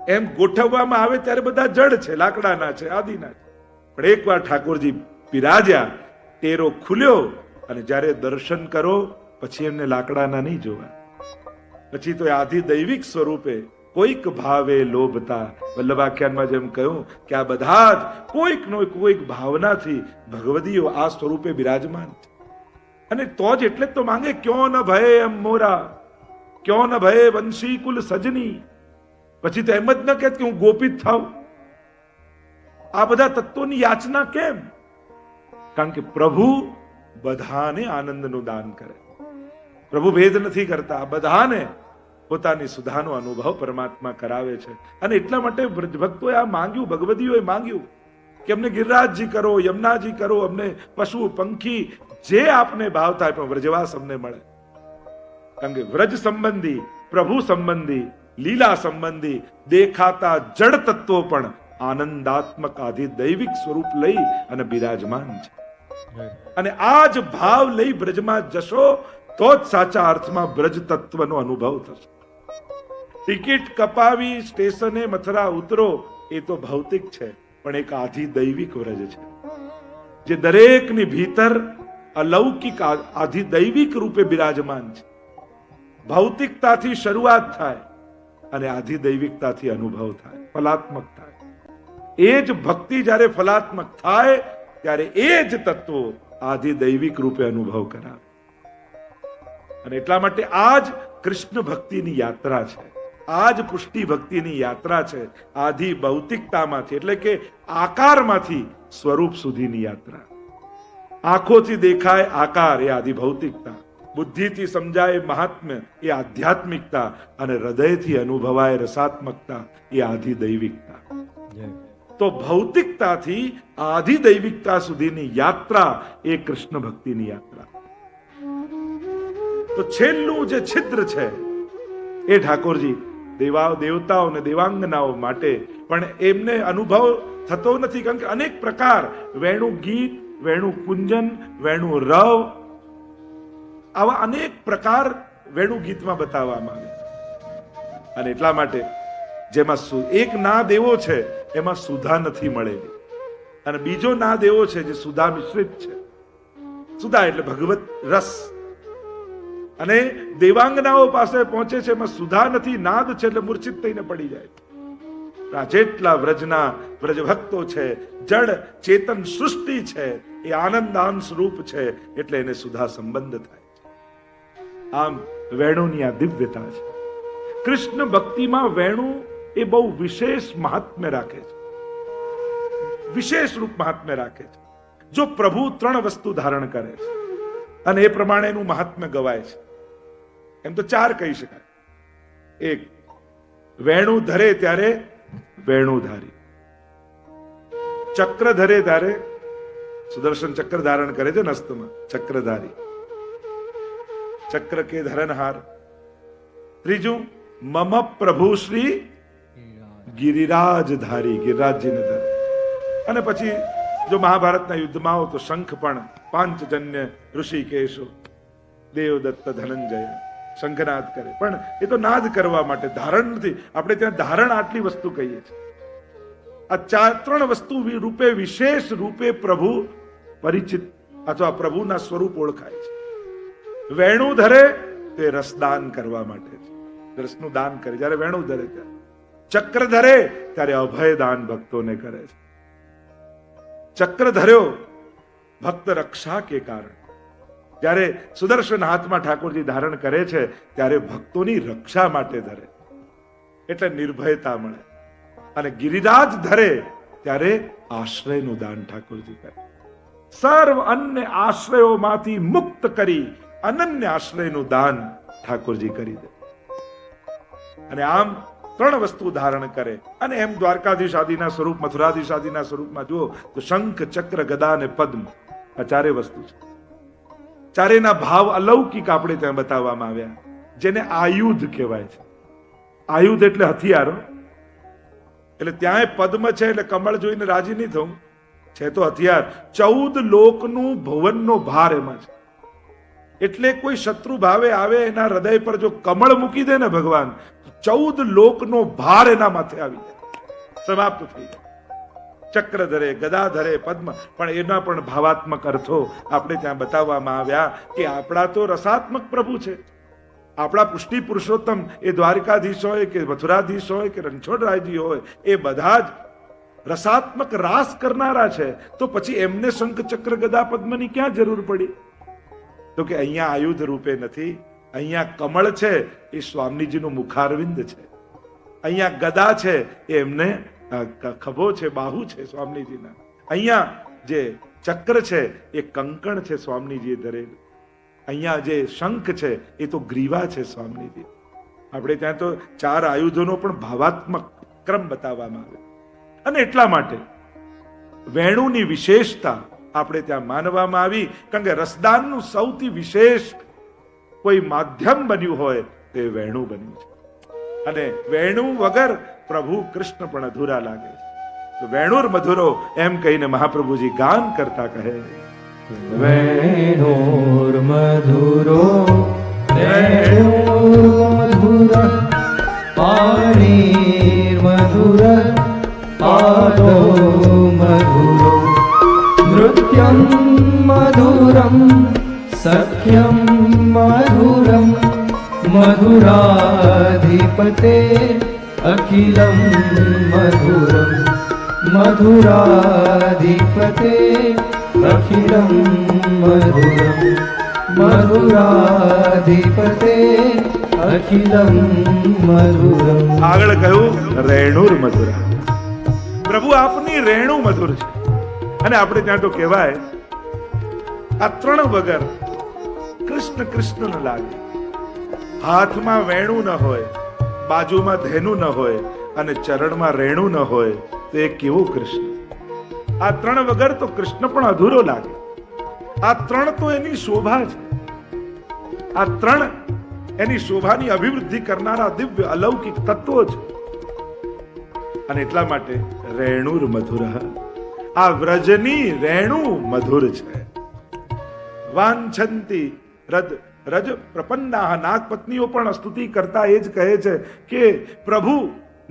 એમ ગોઠવવામાં આવે ત્યારે બધા જડ છે, લાકડાના છે, આદિના છે. પણ એકવાર ઠાકોરજી બિરાજ્યા, ટેરો ખુલ્યો, અને જ્યારે દર્શન કરો પછી એમને લાકડાના નહીં જોવા, પછી તો આધિ દૈવિક સ્વરૂપે કોઈક ભાવે લોભતા, વલ્લભાખ્યાનમાં જેમ કહ્યું કે આ બધા જ કોઈક નો કોઈક ભાવનાથી ભગવદીઓ આ સ્વરૂપે બિરાજમાન છે. અને તો જ એટલે તો માંગે ક્યો ન ભય એમ મોરા, ક્યો ન ભય વંશી કુલ સજની. પછી તો એમ જ ન કે હું ગોપિત થાઉં. આ બધા તત્વોની યાચના કેમ? કારણ કે પ્રભુ બધાને આનંદનું દાન કરે. પ્રભુ ભેદ નથી કરતા, બધાને પોતાની સુધાનો અનુભવ પરમાત્મા કરાવે છે. અને એટલા માટે ભક્તોએ આ માંગ્યું, ભગવદીઓએ માંગ્યું કે અમને ગિરિરાજજી કરો, યમુનાજી કરો, અમને પશુ પંખી જે આપને ભાવ થાય પણ વ્રજવાસ અમને મળે. કારણ કે વ્રજ સંબંધી, પ્રભુ સંબંધી, લીલા સંબંધી દેખાતા જડ તત્વો પણ આનંદાત્મક આધિ દૈવિક સ્વરૂપ લઈ અને બિરાજમાન છે. અને આ જ ભાવ લઈ બ્રજમાં જશો તો જ સાચા અર્થમાં બ્રજ તત્વનો અનુભવ થશે. ટિકિટ કપાવી સ્ટેશને મથુરા ઉતરો એ તો ભૌતિક છે, પણ એક આધિ દૈવિક વ્રજ છે જે દરેકની ભીતર અલૌકિક આધિ દૈવિક રૂપે બિરાજમાન છે. ભૌતિકતાથી શરૂઆત થાય અને આધિ દૈવિકતાથી અનુભવ થાય, ફલાત્મક થાય. એ જ ભક્તિ જ્યારે ફલાત્મક થાય ત્યારે એ જ તત્વો આધિ દૈવિક રૂપે અનુભવ કરાવે. અને એટલા માટે આ જ કૃષ્ણ ભક્તિની યાત્રા છે, આ જ પુષ્ટિ ભક્તિની યાત્રા છે. આધિ ભૌતિકતામાંથી એટલે કે આકારમાંથી સ્વરૂપ સુધીની યાત્રા. આંખોથી દેખાય આકાર એ આધિ ભૌતિકતા, બુદ્ધિથી સમજાય મહાત્મ્ય એ આધ્યાત્મિકતા, અને હૃદયથી અનુભવાય રસાત્મકતા એ આધિ દૈવિકતા. તો ભૌતિકતાથી આધિ દૈવિકતા સુધીની યાત્રા એ કૃષ્ણ ભક્તિની યાત્રા. તો છેલ્લું જે છિદ્ર છે એ ઠાકોરજી દેવતાઓ અને દેવાંગનાઓ માટે પણ એમને અનુભવ થતો નથી. કારણ કે અનેક પ્રકાર, વેણુ ગીત, વેણુ કુંજન, વેણુ રવ, આવા અનેક પ્રકાર વેણુ ગીતમાં બતાવવામાં આવે. અને એટલા માટે જેમાં એક નાદ એવો છે એમાં સુધા નથી મળેલી, અને બીજો નાદ એવો છે જે સુધા મિશ્રિત છે. સુધા એટલે ભગવત રસ. અને દેવાંગનાઓ પાસે પહોંચે છે એમાં સુધા નથી, નાદ છે એટલે મૂર્છિત થઈને પડી જાય. આ જેટલા વ્રજના વ્રજભક્તો છે, જડ ચેતન સૃષ્ટિ છે, એ આનંદાંશ રૂપ છે એટલે એને સુધા સંબંધ થાય છે. આમ વેણુની આ દિવ્યતા છે. કૃષ્ણ ભક્તિમાં વેણુ એ બહુ વિશેષ મહાત્મ્ય રાખે છે, વિશેષ રૂપ મહાત્મ્ય રાખે છે. જો પ્રભુ 3 વસ્તુ ધારણ કરે છે અને એ પ્રમાણે એનું મહાત્મ્ય ગવાય છે. એમ તો 4 કહી શકાય. 1, વેણુ ધરે ત્યારે વેણુધારી, ચક્ર ધરે ત્યારે સુદર્શન ચક્ર ધારણ કરે છે નસ્તમાં, ચક્રધારી, ચક્ર કે ધરનહાર. 3, મમ પ્રભુ શ્રી ગિરિરાજધારી, ગિરિરાજજીને ધરે. અને પછી જો મહાભારતના યુદ્ધમાં આવો તો શંખ પણ પાંચજન્ય ઋષિકેશો દેવદત્ત ધનંજય શંખનાદ કરે. પણ એ તો નાદ કરવા માટે, ધારણ નથી. આપણે ત્યાં ધારણ આટલી વસ્તુ કહીએ છીએ. આ 3 વસ્તુ રૂપે વિશેષ રૂપે પ્રભુ પરિચિત અથવા પ્રભુના સ્વરૂપ ઓળખાય છે. વેણુ ધરે તે રસદાન કરવા માટે છે, રસનું દાન કરે જ્યારે વેણુ ધરે ત્યારે. ચક્ર ધરે ત્યારે અભય દાન ભક્તોને કરે છે. ચક્ર ધર્યો ભક્ત રક્ષા કે કારણ. જ્યારે સુદર્શન હાથમાં ઠાકોરજી ધારણ કરે છે ત્યારે ભક્તોની રક્ષા માટે ધરે, એટલે નિર્ભયતા મળે. અને ગિરિરાજ ધરે ત્યારે આશ્રયનું દાન ઠાકોરજી કરે. સર્વ અન્ય આશ્રયોમાંથી મુક્ત કરી અનન્ય આશ્રયનું દાન ઠાકોરજી કરી દે. અને આમ 3 વસ્તુ ધારણ કરે. અને એમ દ્વારકાધીશ આદિના સ્વરૂપ, મથુરાધીશ આદિના સ્વરૂપમાં જુઓ તો શંખ, ચક્ર, ગદા અને પદ્મ, આ 4 વસ્તુ છે. 4ના ભાવ અલૌકિક આપણે ત્યાં બતાવવામાં આવ્યા, જેને આયુધ કહેવાય છે. આયુધ એટલે હથિયારો. એટલે ત્યાં પદ્મ છે એટલે કમળ જોઈને રાજી નહીં થવું, છે તો હથિયાર. 14 લોકનું ભુવનનો ભાર એમાં છે. એટલે કોઈ શત્રુ ભાવે આવે એના હૃદય પર જો કમળ મૂકી દે ને ભગવાન, 14 લોકનો ભાર એના માથે આવી જાય, સમાપ્ત થઈ જાય. ચક્ર ધરે, ગદા ધરે, પદ્મ, પણ એના પણ ભાવાત્મક અર્થો આપણે ત્યાં બતાવવામાં આવ્યા કે આપણા તો રસાત્મક પ્રભુ છે. આપણા પુષ્ટિ પુરુષોત્તમ એ દ્વારકાધીશ હોય કે મથુરાધીશ હોય કે રણછોડરાયજી હોય, એ બધા જ રસાત્મક રાસ કરનારા છે. તો પછી એમને શંખ ચક્ર ગદા પદ્મની ક્યાં જરૂર પડી? તો કે અહીંયા આયુધ રૂપે નથી, અહીંયા કમળ છે એ સ્વામીજીનું મુખારવિંદ છે, અહીંયા ગદા છે એ એમને ખભો છે, બાહુ છે સ્વામીજીના, અહીંયા જે ચક્ર છે એ કંકણ છે સ્વામીજીએ ધરેલું, અહીંયા જે શંખ છે એ તો ગ્રીવા છે સ્વામીજી. આપણે ત્યાં તો 4 આયુધોનો પણ ભાવાત્મક ક્રમ બતાવવામાં આવે. અને એટલા માટે વેણુની વિશેષતા આપણે ત્યાં માનવામાં આવી, કારણ કે રસદાનનું સૌથી વિશેષ કોઈ માધ્યમ બન્યું હોય તે વેણુ બન્યું છે. અને વેણુ વગર પ્રભુ કૃષ્ણ પણ અધૂરા લાગે છે. તો વેણુર મધુરો એમ કહીને મહાપ્રભુજી ગાન કરતા કહે, વેણુર મધુરો વેણુર મધુર પાણીર મધુર પાદો મધુરો નૃત્યમ મધુરમ સખ્યમ મધુરમ મધુરાધિપતે અખિલમ મધુરમ મધુરાધિપતે અખિલમ મધુરમ મધુરાધિપતે અખિલમ મધુરમ. આગળ કહ્યું રેણુર મધુરા, પ્રભુ આપની રેણુ મધુર છે. અને આપણે ત્યાં તો કહેવાય આ 3 વગર કૃષ્ણ કૃષ્ણ ન લાગે. હાથમાં વેણુ ન હોય, બાજુમાં ધેનુ ન હોય અને ચરણમાં રેણુ ન હોય તો એ કેવો કૃષ્ણ? આ 3 વગર તો કૃષ્ણ પણ અધૂરો લાગે. આ 3 તો એની શોભા છે. આ 3 એની શોભાની અભિવૃદ્ધિ કરનારા દિવ્ય અલૌકિક તત્વો છે. અને એટલા માટે રેણુર મધુર, આ વ્રજની રેણુ મધુર છે. વાંછંતી રજ પ્રપન્ના, નાગ પત્નીઓ પણ સ્તુતિ કરતા એ જ કહે છે કે પ્રભુ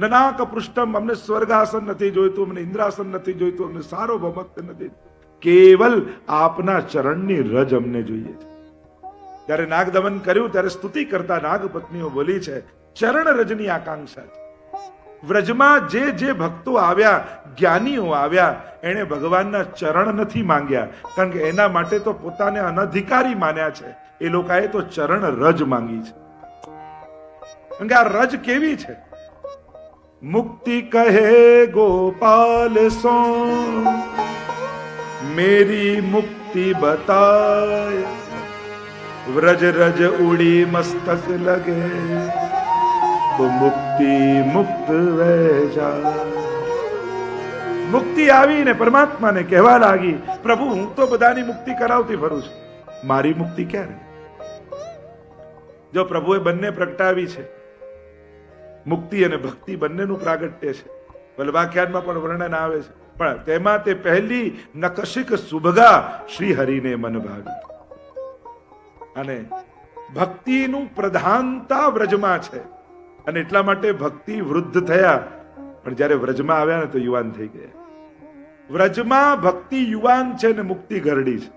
નનાક પૃષ્ઠમ, અમને સ્વર્ગાસન નથી જોઈતું, અમને ઇન્દ્રાસન નથી જોઈતું, અમને સારો ભમક્ત નથી, કેવલ આપના ચરણની રજ અમને જોઈએ છે. જ્યારે નાગદમન કર્યું ત્યારે સ્તુતિ કરતા નાગ પત્નીઓ બોલી છે, ચરણ રજની આકાંક્ષા છે. વ્રજમાં જે ભક્તો આવ્યા, જ્ઞાનીઓ આવ્યા, એણે ભગવાનના ચરણ નથી માંગ્યા, કારણ કે એના માટે તો પોતાને અનધિકારી માન્યા છે. એ લોકોએ તો ચરણ રજ માંગી છે. કારણ કે આ રજ કેવી છે? મુક્તિ કહે ગોપાલ સો મેરી મુક્તિ બતાય, વ્રજ રજ ઉડી મસ્તક લગે તો મુક્તિ મુક્ત વેજા. મુક્તિ આવીને પરમાત્માને કહેવા લાગી, પ્રભુ હું તો બધાની મુક્તિ કરાવતી ફરું છું, મારી મુક્તિ ક્યારે? જો પ્રભુએ બંને પ્રગટાવી છે, મુક્તિ અને ભક્તિ બંનેનું પ્રાગટ્ય છે. વલ્ભાખ્યાનમાં પણ વર્ણન આવે છે, પણ તેમાં તે પહેલી નકશિક સુભગા શ્રી હરિને મન ભાવી. અને ભક્તિનું પ્રધાનતા વ્રજમાં છે. અને એટલા માટે ભક્તિ વૃદ્ધ થયા, પણ જ્યારે વ્રજમાં આવ્યા ને તો યુવાન થઈ ગયા. વ્રજમાં ભક્તિ યુવાન છે ને મુક્તિ ઘરડી છે.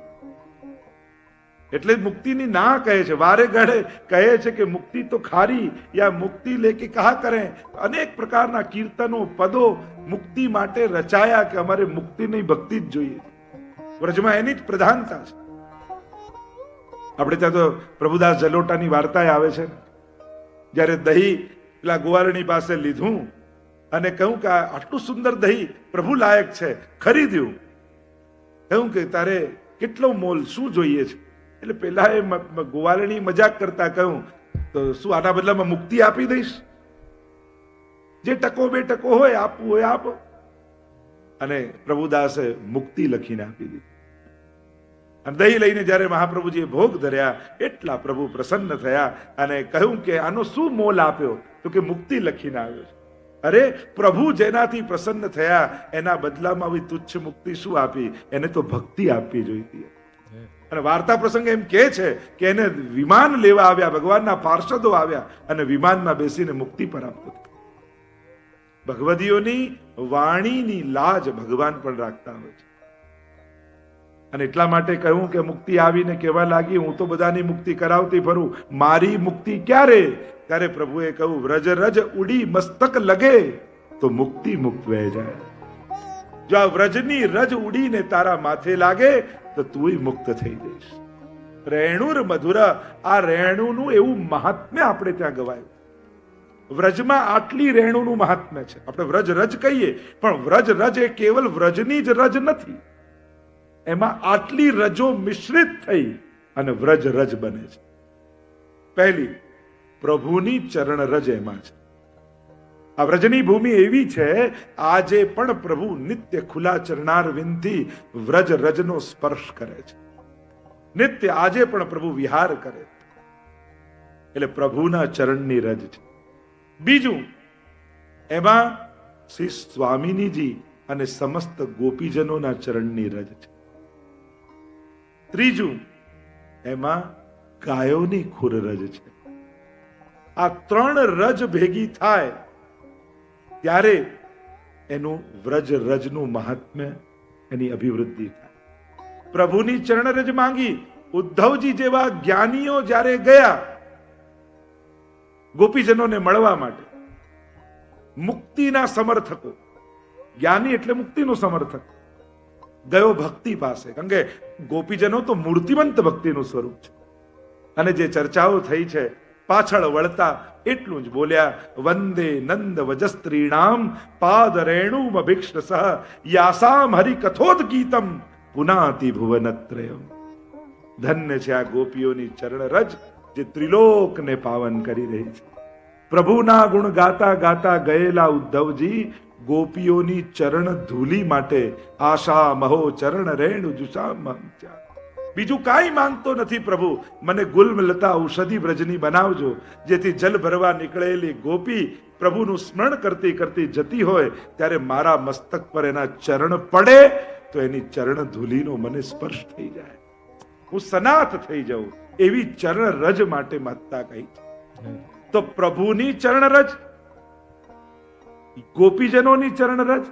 એટલે મુક્તિની ના કહે છે, વારે ઘડે કહે છે કે મુક્તિ તો ખારી, યા મુક્તિ લેકે કહા કરે. અનેક પ્રકારના કીર્તનો, પદો મુક્તિ માટે રચાયા કે અમારે મુક્તિ નહીં, ભક્તિ જ જોઈએ. વ્રજમાં એની જ પ્રધાનતા છે. આપણે ત્યાં તો પ્રભુદાસ જલોટાની વાર્તા આવે છે, જ્યારે દહીં પેલા ગોવાળણી પાસે લીધું અને કહ્યું કે આટલું સુંદર દહીં પ્રભુ લાયક છે, ખરીદ્યું. કહ્યું કે તારે કેટલો મોલ, શું જોઈએ છે? એટલે પેલા એ ગોવાળણી મજાક કરતા કહ્યું, તો શું આના બદલામાં મુક્તિ આપી દઈશ? જે ટકો 2 ટકો હોય આપવું હોય આપો. અને પ્રભુદાસે મુક્તિ લખીને આપી દીધી. અને દહીં લઈને જ્યારે મહાપ્રભુજીએ ભોગ ધર્યા, એટલા પ્રભુ પ્રસન્ન થયા અને કહ્યું કે આનો શું મોલ આપ્યો? તો કે મુક્તિ લખીને આવ્યો છે. અરે પ્રભુ જેનાથી પ્રસન્ન થયા એના બદલામાં આવી તુચ્છ મુક્તિ શું આપી? એને તો ભક્તિ આપવી જોઈતી. અને વાર્તા પ્રસંગ એમ કહે છે કે એને વિમાન લેવા આવ્યા, ભગવાનના પાર્ષદો આવ્યા અને વિમાનમાં બેસીને મુક્તિ પ્રાપ્ત થઈ. ભગવદીઓની વાણીની લાજ ભગવાન પણ રાખતા હોય છે. અને એટલા માટે કહ્યું કે મુક્તિ આવીને કહેવા લાગી, હું તો બધાની મુક્તિ કરાવતી ફરું, મારી મુક્તિ ક્યારે? ત્યારે પ્રભુએ કહ્યું, વ્રજ રજ ઉડી મસ્તક લગે તો મુક્તિ મુક્ત વહે જાય. જો આ વ્રજની રજ ઉડીને તારા માથે લાગે તો તુંય મુક્ત થઈ જઈશ. રેણુર મધુરા, આ રેણુનું એવું મહાત્મ્ય આપણે ત્યાં ગવાયું. વ્રજમાં આટલી રેણુનું મહાત્મ્ય છે. આપણે વ્રજ રજ કહીએ, પણ વ્રજ રજ એ કેવલ વ્રજની જ રજ નથી, એમાં આટલી રજો મિશ્રિત થઈ અને વ્રજ રજ બને છે. પહેલી પ્રભુની ચરણ રજ એમાં છે. આ વ્રજની ભૂમિ એવી છે, આજે પણ પ્રભુ નિત્ય ખુલ્લા ચરણારવિંદથી વ્રજ રજનો સ્પર્શ કરે છે. નિત્ય આજે પણ પ્રભુ વિહાર કરે છે. એટલે પ્રભુના ચરણની રજ છે. બીજું, એમાં શ્રી સ્વામિનીજી અને સમસ્ત ગોપીજનોના ચરણની રજ છે. ત્રીજું, એમાં ગાયોની ખુર રજ છે. આ ત્રણ રજ ભેગી થાય ત્યારે એનું વ્રજ રજનું મહાત્મ્ય, એની અભિવૃદ્ધિ થાય. પ્રભુની ચરણ રજ માંગી ઉદ્ધવજી જેવા જ્ઞાનીઓ જ્યારે ગયા ગોપીજનોને મળવા માટે, મુક્તિના સમર્થકો, જ્ઞાની એટલે મુક્તિનું સમર્થક, ગયો ભક્તિ પાસે. કારણ કે ગોપીજનો તો મૂર્તિમંત ભક્તિનું સ્વરૂપ છે. અને જે ચર્ચાઓ થઈ છે, પાછળ વળતા એટલું જ બોલ્યા, વંદે નંદ વજસ્ત્રીણામ પાદ રેણુમ અભિક્ષ સહ યાસામ હરિ કથોદ ગીતમ પુનાતિ ભુવનત્રયમ. ધન્ય છે આ ગોપીઓની ચરણ રજ, જે ત્રિલોકને પાવન કરી રહી છે. પ્રભુના ગુણ ગાતા ગાતા ગયેલા ઉદ્ધવજી ગોપીઓની ચરણ ધૂલી માટે આશા મહો ચરણ રેણુ જુષામ. બીજું કાંઈ માંગતો નથી પ્રભુ, મને ગુલ્મ લતા ઔષધિ વ્રજની બનાવજો, જેથી જલ ભરવા નીકળેલી ગોપી પ્રભુનું સ્મરણ કરતી કરતી જતી હોય ત્યારે મારા મસ્તક પર એના ચરણ પડે તો એની ચરણ ધૂલીનો મને સ્પર્શ થઈ જાય, હું સનાથ થઈ જાઉં. એવી ચરણ રજ માટે મહત્તા કહી છે. તો પ્રભુની ચરણ રજ, ગોપીજનોની ચરણ રજ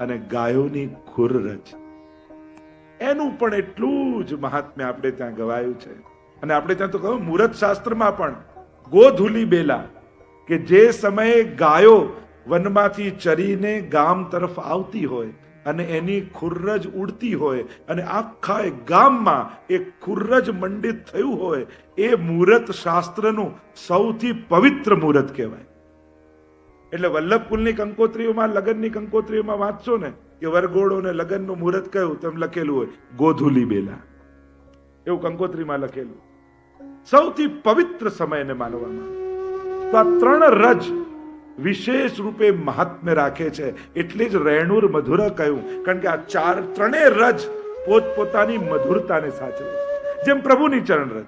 અને ગાયોની ખુર રજ, એનું પણ એટલું જ મહાત્મ્ય આપણે ત્યાં ગવાયું છે. અને આપણે ત્યાં તો કહ્યું મુહૂર્ત શાસ્ત્રમાં પણ ગોધુલી બેલા, કે જે સમયે ગાયો વનમાંથી ચરીને ગામ તરફ આવતી હોય અને એની ખુરરજ ઉડતી હોય અને આખા ગામમાં એક ખુરરજ મંડિત થયું હોય, એ મુહૂર્ત શાસ્ત્રનું સૌથી પવિત્ર મુહૂર્ત કહેવાય. એટલે વલ્લભકુલની કંકોત્રીઓમાં, લગ્નની કંકોત્રીઓમાં વાંચશો ને કે વરઘોડો ને લગ્નનું મુહૂર્ત કયું, તેમ લખેલું હોય ગોધુલી બેલા, એવું કંકોત્રીમાં લખેલું. સૌથી પવિત્ર સમયને માનવામાં. તો આ ત્રણ રજ વિશેષ રૂપે મહાત્મ્ય રાખે છે. એટલે જ રેણુર મધુર કહ્યું, કારણ કે આ ત્રણેય રજ પોતપોતાની મધુરતાને સાચવે, જેમ પ્રભુની ચરણ રજ.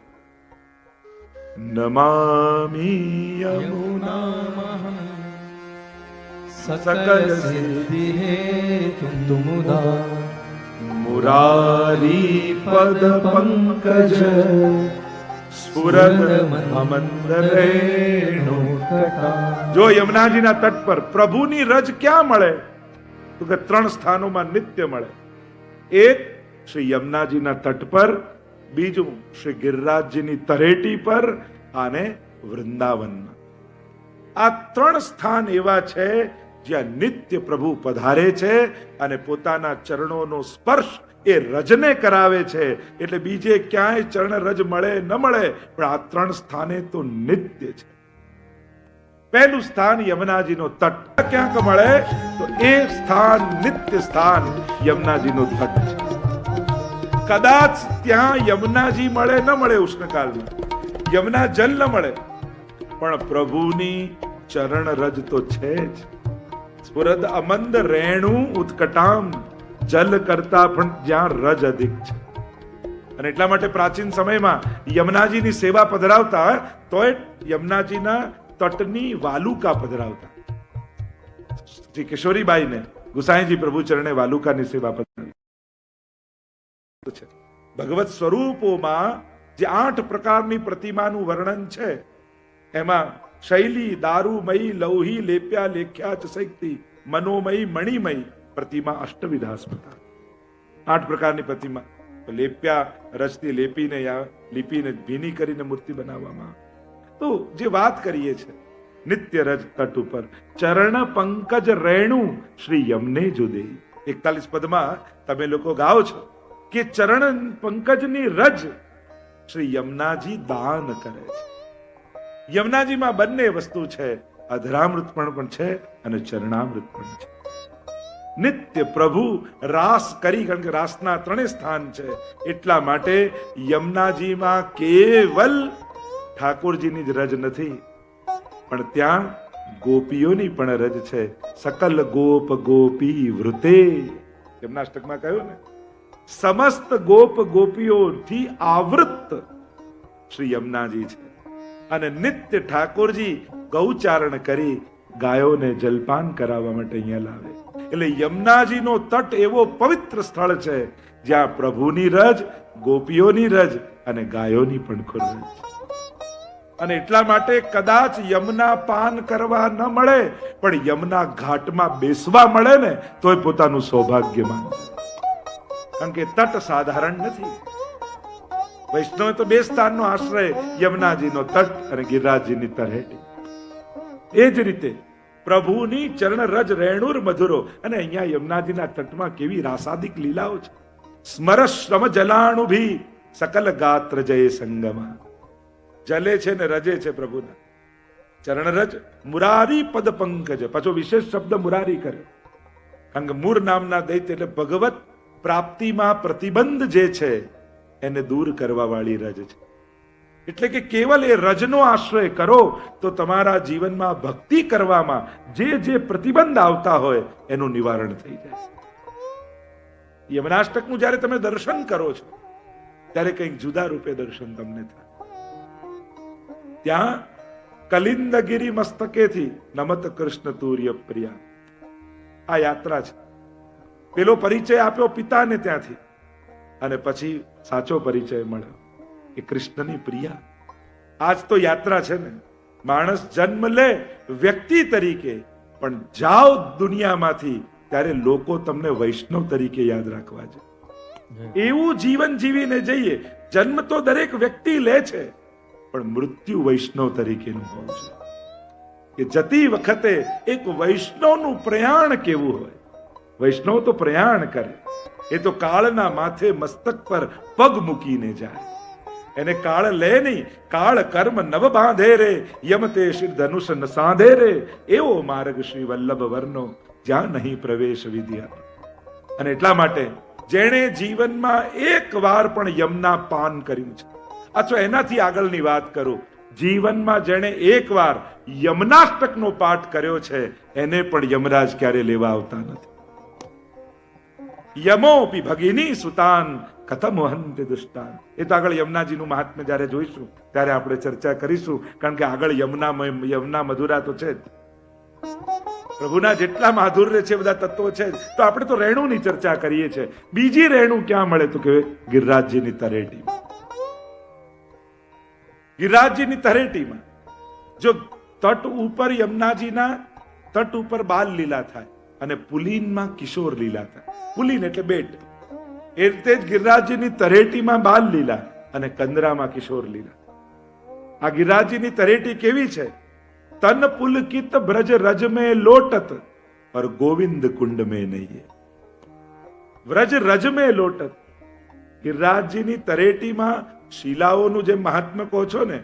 નમામિ યમુના सकल सिद्धि हेतु मुदा મુરારી પદ પંકજ સ્ફુરદ અમંદરેણુ. જો યમુનાજીના તટ પર પ્રભુની રજ ક્યાં મળે? તો કે ત્રણ સ્થાનોમાં નિત્ય મળે. એક શ્રી યમુનાજીના તટ પર, બીજું શ્રી ગિરિરાજજીની તરેટી પર અને વૃંદાવનમાં. આ ત્રણ સ્થાન એવા છે જ્યાં નિત્ય પ્રભુ પધારે છે અને પોતાના ચરણોનો સ્પર્શ એ રજને કરાવે છે. એટલે બીજે ક્યાંય ચરણ રજ મળે ન મળે, પણ આ ત્રણ સ્થાને તો નિત્ય છે. પહેલું સ્થાન યમુનાજીનો તટ. ક્યાંક મળે તો એ સ્થાન નિત્ય સ્થાન યમુનાજીનો તટ છે. કદાચ ત્યાં યમુનાજી મળે ન મળે, ઉષ્ણકાળમાં યમુના જલ ન મળે, પણ પ્રભુની ચરણ રજ તો છે જ. સ્ફુરદ અમંદ રેણુ ઉત્કટામ, જલ કરતા પણ જ્યાં રજ અધિક છે. અને એટલા માટે પ્રાચીન સમયમાં યમુનાજીની સેવા પધરાવતા તોય યમુનાજીના તટની વાલુકા પધરાવતા. શ્રી કિશોરીબાઈને ગુસાઈજી પ્રભુ ચરણે વાલુકાની સેવા પધરાવી છે. ભગવત સ્વરૂપોમાં જે 8 પ્રકારની પ્રતિમાનું વર્ણન છે એમાં શૈલી, દારૂમયી, લૌહી, લેપ્યા, લેખ્યા, ચસૈક્તિ, મનોમયી, મણિમયી પ્રતિમા અષ્ટવિધા સ્મૃતા. 8 પ્રકારની પ્રતિમા. લેપ્યા રજથી લીપીને ભીની કરીને મૂર્તિ બનાવવામાં. તો જે વાત કરીએ છે નિત્ય રજ તટ ઉપર ચરણ પંકજ રેણુ શ્રી યમને જુદે. 41 પદમાં તમે લોકો ગાઓ છો કે ચરણ પંકજની રજ શ્રી યમુનાજી દાન કરે છે. યમુનાજીમાં બંને વસ્તુ છે, અધરામૃત પણ છે અને ચરણામૃત પણ છે. નિત્ય પ્રભુ રાસ કરી, કારણ કે રાસના 3 સ્થાન છે, એટલા માટે યમુનાજીમાં કેવલ ઠાકોરજીની જ રજ નથી, પણ ત્યાં ગોપીઓની પણ રજ છે. સકલ ગોપ ગોપી વૃતે, યમનાષ્ટકમાં કહ્યું ને, સમસ્ત ગોપ ગોપીઓથી આવૃત શ્રી યમુનાજી છે. અને નિત્ય ઠાકોરજી ગૌચારણ કરી ગાયોને જલપાન કરાવવા માટે અહીંયા લાવે. એટલે યમુનાજીનો તટ એવો પવિત્ર સ્થળ છે જ્યાં પ્રભુની રજ, ગોપીઓની રજ અને ગાયોની પણ ખુર રજ. અને એટલા માટે કદાચ યમુના પાન કરવા ન મળે, પણ યમુના ઘાટમાં બેસવા મળે ને તોય પોતાનું સૌભાગ્ય માનજો. કારણ કે તટ સાધારણ નથી. વૈષ્ણવ તો 2 સ્થાનનો આશ્રય, યમુનાજીનો તટ અને ગિરિરાજજીની તળેટી. એ જ રીતે પ્રભુની ચરણ રજ રેણુર મધુરો. અને અહીંયા યમુનાજીના તટમાં કેવી રાસાદિક લીલાઓ છે. સ્મર શ્રમ જલાણુ ભી સકલ ગાત્ર જય સંગમા. જલે છે ને રજે છે પ્રભુના ચરણ રજ. મુરારી પદ પંકજ, પાછો વિશેષ શબ્દ મુરારી કર્યો, કારણ કે મૂર નામના દૈત્ય એટલે ભગવત પ્રાપ્તિમાં પ્રતિબંધ જે છે એને દૂર કરવા વાળી રજ છે. એટલે કે કેવલ એ રજનો આશ્રય કરો તો તમારા જીવનમાં ભક્તિ કરવામાં જે પ્રતિબંધ આવતા હોય એનું નિવારણ થઈ જાય. યમનાષ્ટકનું જ્યારે તમે દર્શન કરો છો ત્યારે કંઈક જુદા રૂપે દર્શન તમને થાય. ત્યાં કલિંદગીરી મસ્તકેથી નમત કૃષ્ણ તુર્ય પ્રિયા, આ યાત્રા છે. પેલો પરિચય આપ્યો પિતાને ત્યાંથી, અને પછી સાચો પરિચય મળ્યો કે કૃષ્ણની પ્રિયા. આજ તો યાત્રા છે ને. માણસ જન્મ લે વ્યક્તિ તરીકે, પણ જાઓ દુનિયામાંથી ત્યારે લોકો તમને વૈષ્ણવ તરીકે યાદ રાખવા છે. એવું જીવન જીવીને જઈએ. જન્મ તો દરેક વ્યક્તિ લે છે, પણ મૃત્યુ વૈષ્ણવ તરીકેનું હોવું છે. કે જતી વખતે એક વૈષ્ણવનું પ્રયાણ કેવું હોય. વૈષ્ણવ તો પ્રયાણ કરે, એ તો કાળના માથે મસ્તક પર પગ મૂકીને જાય. એને કાળ લે નહીં. કાળ કર્મ નવ બાંધે રે, યમતે શ્રી ધનુષ ન સાંધે રે. એવો માર્ગ શ્રી વલ્લભ વર્ણો, જ્યાં નહીં પ્રવેશ વિદ્યા. અને એટલા માટે જેણે જીવનમાં એક વાર પણ યમના પાન કર્યું છે, અથવા એનાથી આગળની વાત કરું, જીવનમાં જેણે એક વાર યમનાષ્ટકનો પાઠ કર્યો છે એને પણ યમરાજ ક્યારે લેવા આવતા નથી. યમોપી ભગિની સુતાન કથમ વહંતિ દુષ્ટાન. એ તો આગળ યમુનાજીનું મહાત્મ્ય જ્યારે જોઈશું ત્યારે આપણે ચર્ચા કરીશું, કારણ કે આગળ યમુના મધુરા તો છે જ. પ્રભુના જેટલા માધુર્ય છે બધા તત્વો છે જ. તો આપણે તો રેણુની ચર્ચા કરીએ છીએ. બીજી રેણુ ક્યાં મળે તો કે ગિરિરાજજીની તળેટી. ગિરિરાજજીની તળેટીમાં જો તટ ઉપર યમુનાજીના તટ ઉપર બાલ લીલા થાય અને પુલીનમાં કિશોર લીલા થાય. પુલીન એટલે બેટ. એ રીતે જ ગિરિરાજજીની તળેટીમાં બાલ લીલા અને કંદરામાં કિશોર લીલા. આ ગિરિરાજજીની તળેટી કેવી છે? તન પુલકિત બ્રજ રજ में लोटत और गोविंद कुंड में नहीं. વ્રજ રજ में लोटत. ગિરિરાજજીની તળેટીમાં શિલાઓનું જે મહાત્મ્ય કહો છો ને,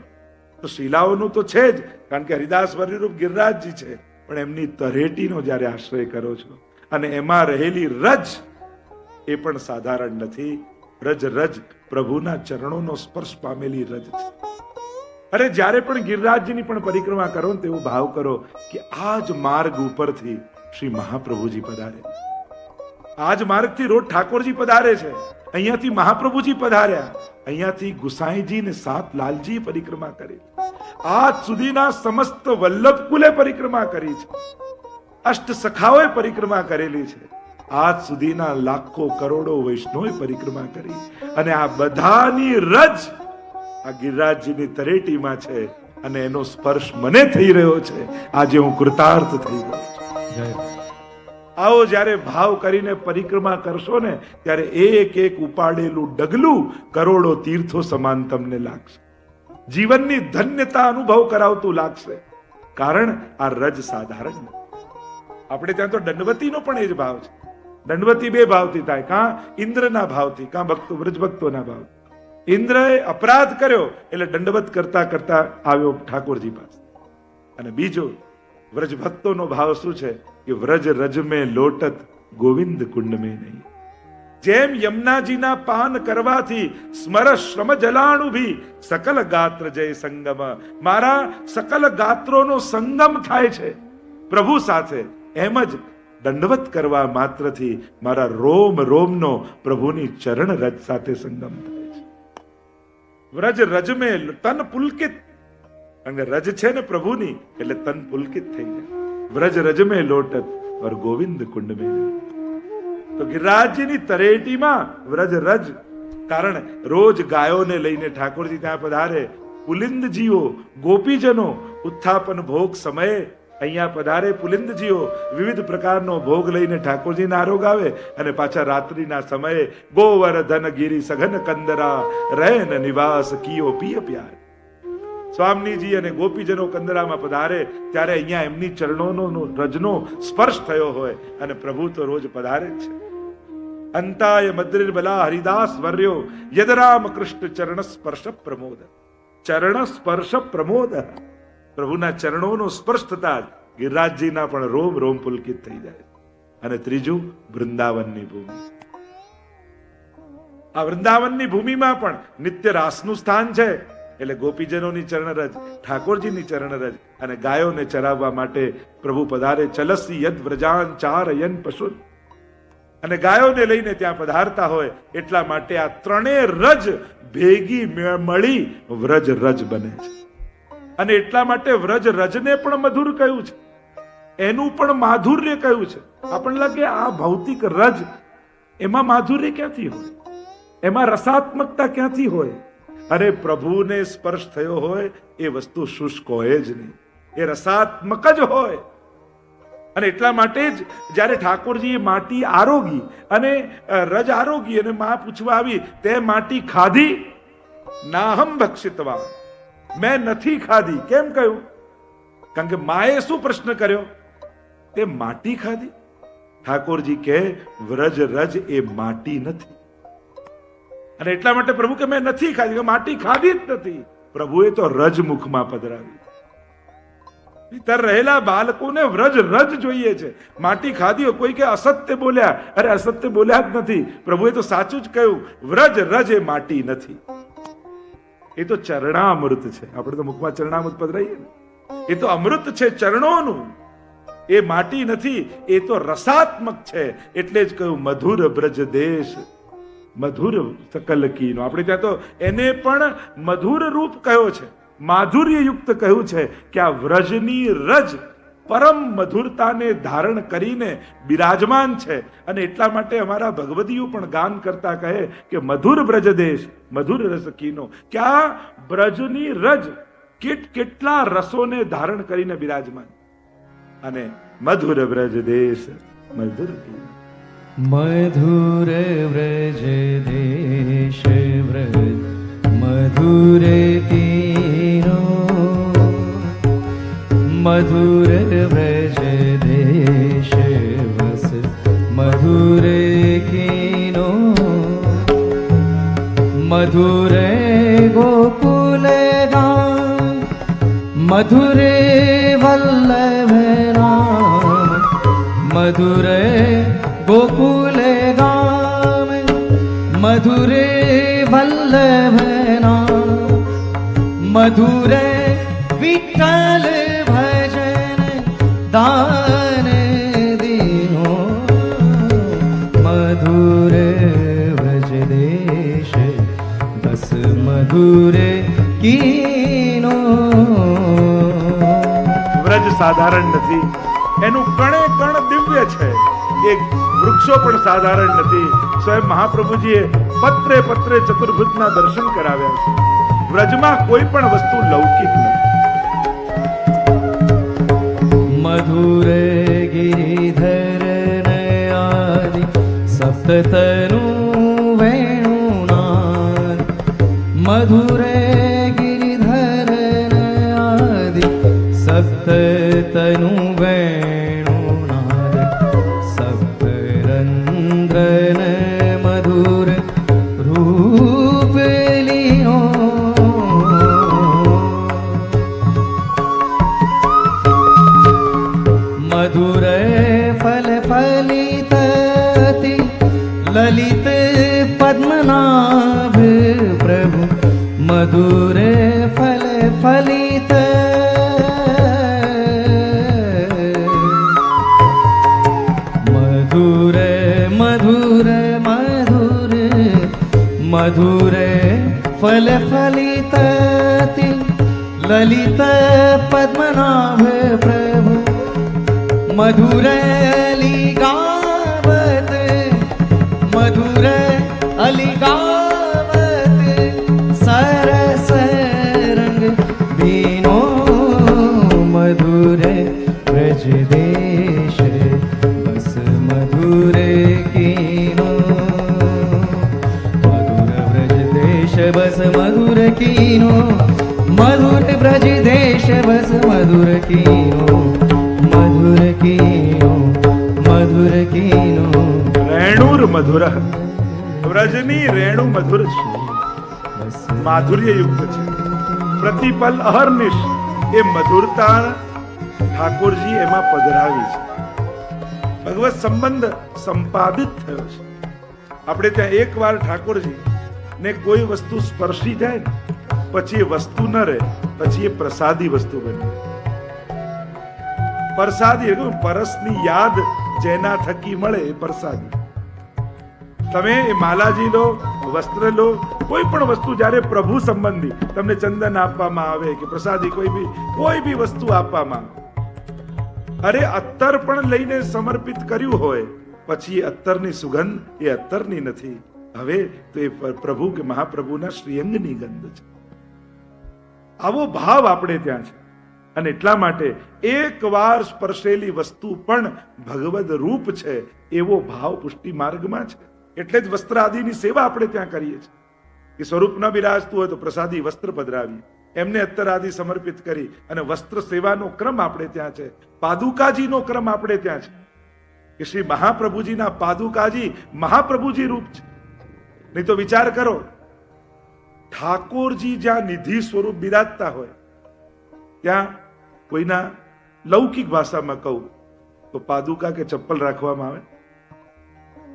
તો શિલાઓનું તો છે જ, કારણ કે હરિદાસ વર્યરૂપ ગિરિરાજજી છે, પણ એમની તળેટીનો જ્યારે આશ્રય કરો છો અને એમાં રહેલી રજ એ પણ સાધારણ નથી. રજ પ્રભુના ચરણોનો સ્પર્શ પામેલી રજ છે. અરે જ્યારે પણ ગિરિરાજજીની પણ પરિક્રમા કરો ને તેવો ભાવ કરો કે આ જ માર્ગ ઉપરથી શ્રી મહાપ્રભુજી પધારે. આ જ માર્ગથી રોજ ઠાકોરજી પધારે છે. અહીંયાથી મહાપ્રભુજી પધાર્યા. અહીંયાથી ગુસાઈજી ને 7 લાલજી પરિક્રમા કરી. આજ સુધીના સમસ્ત વલ્લભ કુલે પરિક્રમા કરી છે. અષ્ટ સખાઓએ પરિક્રમા કરેલી છે. આજ સુધીના લાખો કરોડો વૈષ્ણવે પરિક્રમા કરી અને આ બધાની રજ આ ગિરિરાજજીની તરેટીમાં છે અને એનો સ્પર્શ મને થઈ રહ્યો છે. આજે હું કૃતાર્થ થઈ ગયો છું. આવો જ્યારે ભાવ કરીને પરિક્રમા કરશો ને ત્યારે એક એક ઉપાડેલું ડગલું કરોડો તીર્થો સમાન તમને લાગશે. જીવનની ધન્યતા અનુભવ કરાવતું લાગશે. કારણ આ રજ સાધારણ નથી. આપણે ત્યાં તો દંડવતીનો પણ એ જ ભાવ છે. દંડવતી બે ભાવથી થાય, કાં ઇન્દ્રના ભાવથી, કાં ભક્તો વ્રજ ભક્તોના ભાવ. ઇન્દ્રએ અપરાધ કર્યો એટલે દંડવત કરતા કરતા આવ્યો ઠાકોરજી પાસે. અને બીજો વ્રજ ભક્તોનો ભાવ શું છે કે વ્રજ રજ મેં લોટત ગોવિંદ કુંડ મેં નહીં. જેમ યમુનાજીના પાન કરવાથી સ્મર શ્રમ જલાણુ ભી સકલ ગાત્ર જય સંગમ, મારા સકલ ગાત્રોનો સંગમ થાય છે પ્રભુ સાથે, એમ જ દંડવત કરવા માત્રથી મારા રોમ રોમનો પ્રભુની ચરણ રજ સાથે સંગમ થાય છે. વ્રજ રજ મેં તન પુલકિત, અને રજ છે ને પ્રભુની એટલે તન પુલકિત થઈ જાય. વ્રજ રજ મેં લોટત और ગોવિંદ કુંડ મેં નહીં. તો ગિરિરાજજીની તરેટીમાં વ્રજ રજ, કારણ રોજ ગાયોને લઈને ઠાકોરજી ત્યાં પધારે. પુલિંદજીઓ ગોપીજનો ઉત્થાપન ભોગ સમયે અહીંયા પધારે. પુલિંદજીઓ વિવિધ પ્રકારનો ભોગ લઈને ઠાકોરજીના આરોગ આવે અને પાછા રાત્રિના સમયે ગોવર્ધન ગિરી સઘન કંદરા રૈન નિવાસ કિયો પિય પ્યાર. સ્વામીજી અને ગોપીજનો કંદરામાં પધારે ત્યારે અહીંયા એમની ચરણોનો રજનો સ્પર્શ થયો હોય અને પ્રભુ તો રોજ પધારે છે. અંતાય મદ્રિર બલા હરિદાસ વર્યો યદરામ કૃષ્ણ ચરણ સ્પર્શ પ્રમોદ. ચરણ સ્પર્શ પ્રમોદ, પ્રભુના ચરણોનો સ્પર્શ થતા જ ગિરિરાજજીના પણ રોમ રોમ પુલકિત થઈ જાય. અને ત્રીજું વૃંદાવનની ભૂમિ. આ વૃંદાવનની ભૂમિમાં પણ નિત્ય રાસનું સ્થાન છે. એટલે ગોપીજનોની ચરણરજ, ઠાકોરજીની ચરણરજ અને ગાયોને ચરાવવા માટે પ્રભુ પધારે. ચલસી યદ વ્રજાન ચારયન પશુ, અને ગાયોને લઈને ત્યાં પધારતા હોય એટલા માટે આ ત્રણેય રજ ભેગી મળી વ્રજ રજ બને છે. અને એટલા માટે વ્રજ રજને પણ મધુર કહ્યું છે, એનું પણ માધુર્ય કહ્યું છે. આપણને લાગે આ ભૌતિક રજ, એમાં માધુર્ય ક્યાંથી હોય, એમાં રસાત્મકતા ક્યાંથી હોય? અરે પ્રભુને સ્પર્શ થયો હોય એ વસ્તુ શુષ્ક હોય જ નહીં, એ રસાત્મક જ હોય. અને એટલા માટે જ જ્યારે ઠાકોરજીએ માટી આરોગી અને રજ આરોગી અને માં પૂછવા આવી, તે માટી ખાધી? નાહમ ભક્ષિતવા, મેં નથી ખાધી. કેમ કહ્યું? કારણ કે માએ શું પ્રશ્ન કર્યો? તે માટી ખાધી? ઠાકોરજી કહે વ્રજ રજ એ માટી નથી. અને એટલા માટે પ્રભુ કે મેં નથી ખાધી, માટી ખાધી જ નથી. પ્રભુએ તો રજ મુખમાં પધરાવી. ભીતર રહેલા બાળકોને વ્રજ રજ જોઈએ છે. માટી ખાધી, કોઈ કે અસત્ય બોલ્યા, અરે અસત્ય બોલ્યા જ નથી. પ્રભુએ તો સાચું જ કહ્યું, વ્રજ રજ એ માટી નથી. એ તો ચરણામૃત છે. આપણે તો મુખમાં ચરણામૃત પધરાઈએ ને, એ તો અમૃત છે ચરણોનું, એ માટી નથી. એ તો રસાત્મક છે. એટલે જ કહ્યું મધુર બ્રજ દેશ મધુર સકલ કીનો. આપણે ત્યાં તો એને પણ મધુર રૂપ કહ્યો છે, માધુર્ય યુક્ત કહ્યું છે કે આ વ્રજની રજ પરમ મધુરતાને ધારણ કરીને બિરાજમાન છે. અને એટલા માટે અમારા ભગવદીઓ પણ ગાન કરતા કહે કે મધુર બ્રજ દેશ મધુર રસ કીનો. કે આ બ્રજની રજ કેટલા રસોને ધારણ કરીને બિરાજમાન. અને મધુર બ્રજ દેશ મધુર કીનો. મધુર વ્રજ દેશ વ્રજ મધુર કીનો, મધુર વ્રજ દેશ વસ મધુર કીનો, મધુર ગોકુલ ગામ મધુર વલ્લભ રામ, મધુર गोकुल गाम मधुरे वल्लभ नाम, मधुरे विठ्ठल भजन दान दीनो, मधुर व्रज देश बस मधुर कीनो. વ્રજ સાધારણ નથી. એનું કણે કણ દિવ્ય છે. એક વૃક્ષો પણ સાધારણ નથી. સ્વયં મહાપ્રભુજીએ પત્રે પત્રે ચતુર્ભુજના દર્શન કરાવ્યા છે. વ્રજમાં કોઈ પણ વસ્તુ લૌકિક નથી. મધુર ગિરિધર નયાદિ સપ્તતનુ વેણુનાદ. મધુર ગિરિધર નયાદિ સપ્તતનુ વેણુનાદ. સપ્તરંધ્રન મધુર રૂપ લીનો. મધુર ફલ ફલિતતિ લલિત પદ્મનાભ પ્રભુ. મધુર ફલ ફલિત મધુર મધુર મધુર મધુર ફલ ફલિતતિ લલિત પદ્મનાભ પ્રભુ. મધુર અલિગાવત મધુર અલિગાવત સરસ રંગ ભીનો. મધુર વ્રજ દેશ બસ મધુર કીનો. મધુર વ્રજ દેશ બસ મધુર કીનો. મધુર વ્રજ દેશ બસ મધુર કીનો. મધુર કીનો મધુર કીનો. રેણુર મધુર. વ્રજની રેણુ મધુર છે, માધુર્ય યુક્ત છે. પ્રતિપલ અહર્નિશ એ મધુરતા ઠાકોરજી એમાં પધરાવી છે. ભગવત સંબંધ સંપાદિત થયો છે. આપણે ત્યાં એકવાર ઠાકોરજી ને કોઈ વસ્તુ સ્પર્શી જાય ને પછી એ વસ્તુ ન રહે, પછી એ પ્રસાદી વસ્તુ બને. પ્રસાદી પરસની યાદ જેના થકી મળે એ પ્રસાદી. તમે એ માલાજી લો, વસ્ત્ર લો, કોઈ પણ વસ્તુ જ્યારે પ્રભુ સંબંધી તમને ચંદન આપવામાં આવે કે પ્રસાદી કોઈ બી વસ્તુ આપવામાં આવે, અરે અત્તર પણ લઈને સમર્પિત કર્યું હોય પછી એ અત્તરની સુગંધ એ અત્તરની નથી, હવે તો એ પ્રભુ કે મહાપ્રભુના શ્રીઅંગની ગંધ છે. આવો ભાવ આપણે ત્યાં છે. અને એટલા માટે એક વાર સ્પર્શેલી વસ્તુ પણ ભગવદ રૂપ છે એવો ભાવ પુષ્ટિ માર્ગમાં છે. એટલે જ વસ્ત્ર આદિની સેવા આપણે ત્યાં કરીએ છીએ કે સ્વરૂપ ન બિરાજતું હોય તો પ્રસાદી વસ્ત્ર પધરાવી, એમને અત્તર આદિ સમર્પિત કરી અને વસ્ત્ર સેવાનો ક્રમ આપણે ત્યાં છે. પાદુકાજીનો ક્રમ આપણે ત્યાં છે કે શ્રી મહાપ્રભુજીના પાદુકાજી મહાપ્રભુજી રૂપ છે. નહીં તો વિચાર કરો, ઠાકોરજી જ્યાં નિધિ સ્વરૂપ બિરાજતા હોય ત્યાં કોઈના લૌકિક ભાષામાં કહું તો પાદુકા કે ચપ્પલ રાખવામાં આવે?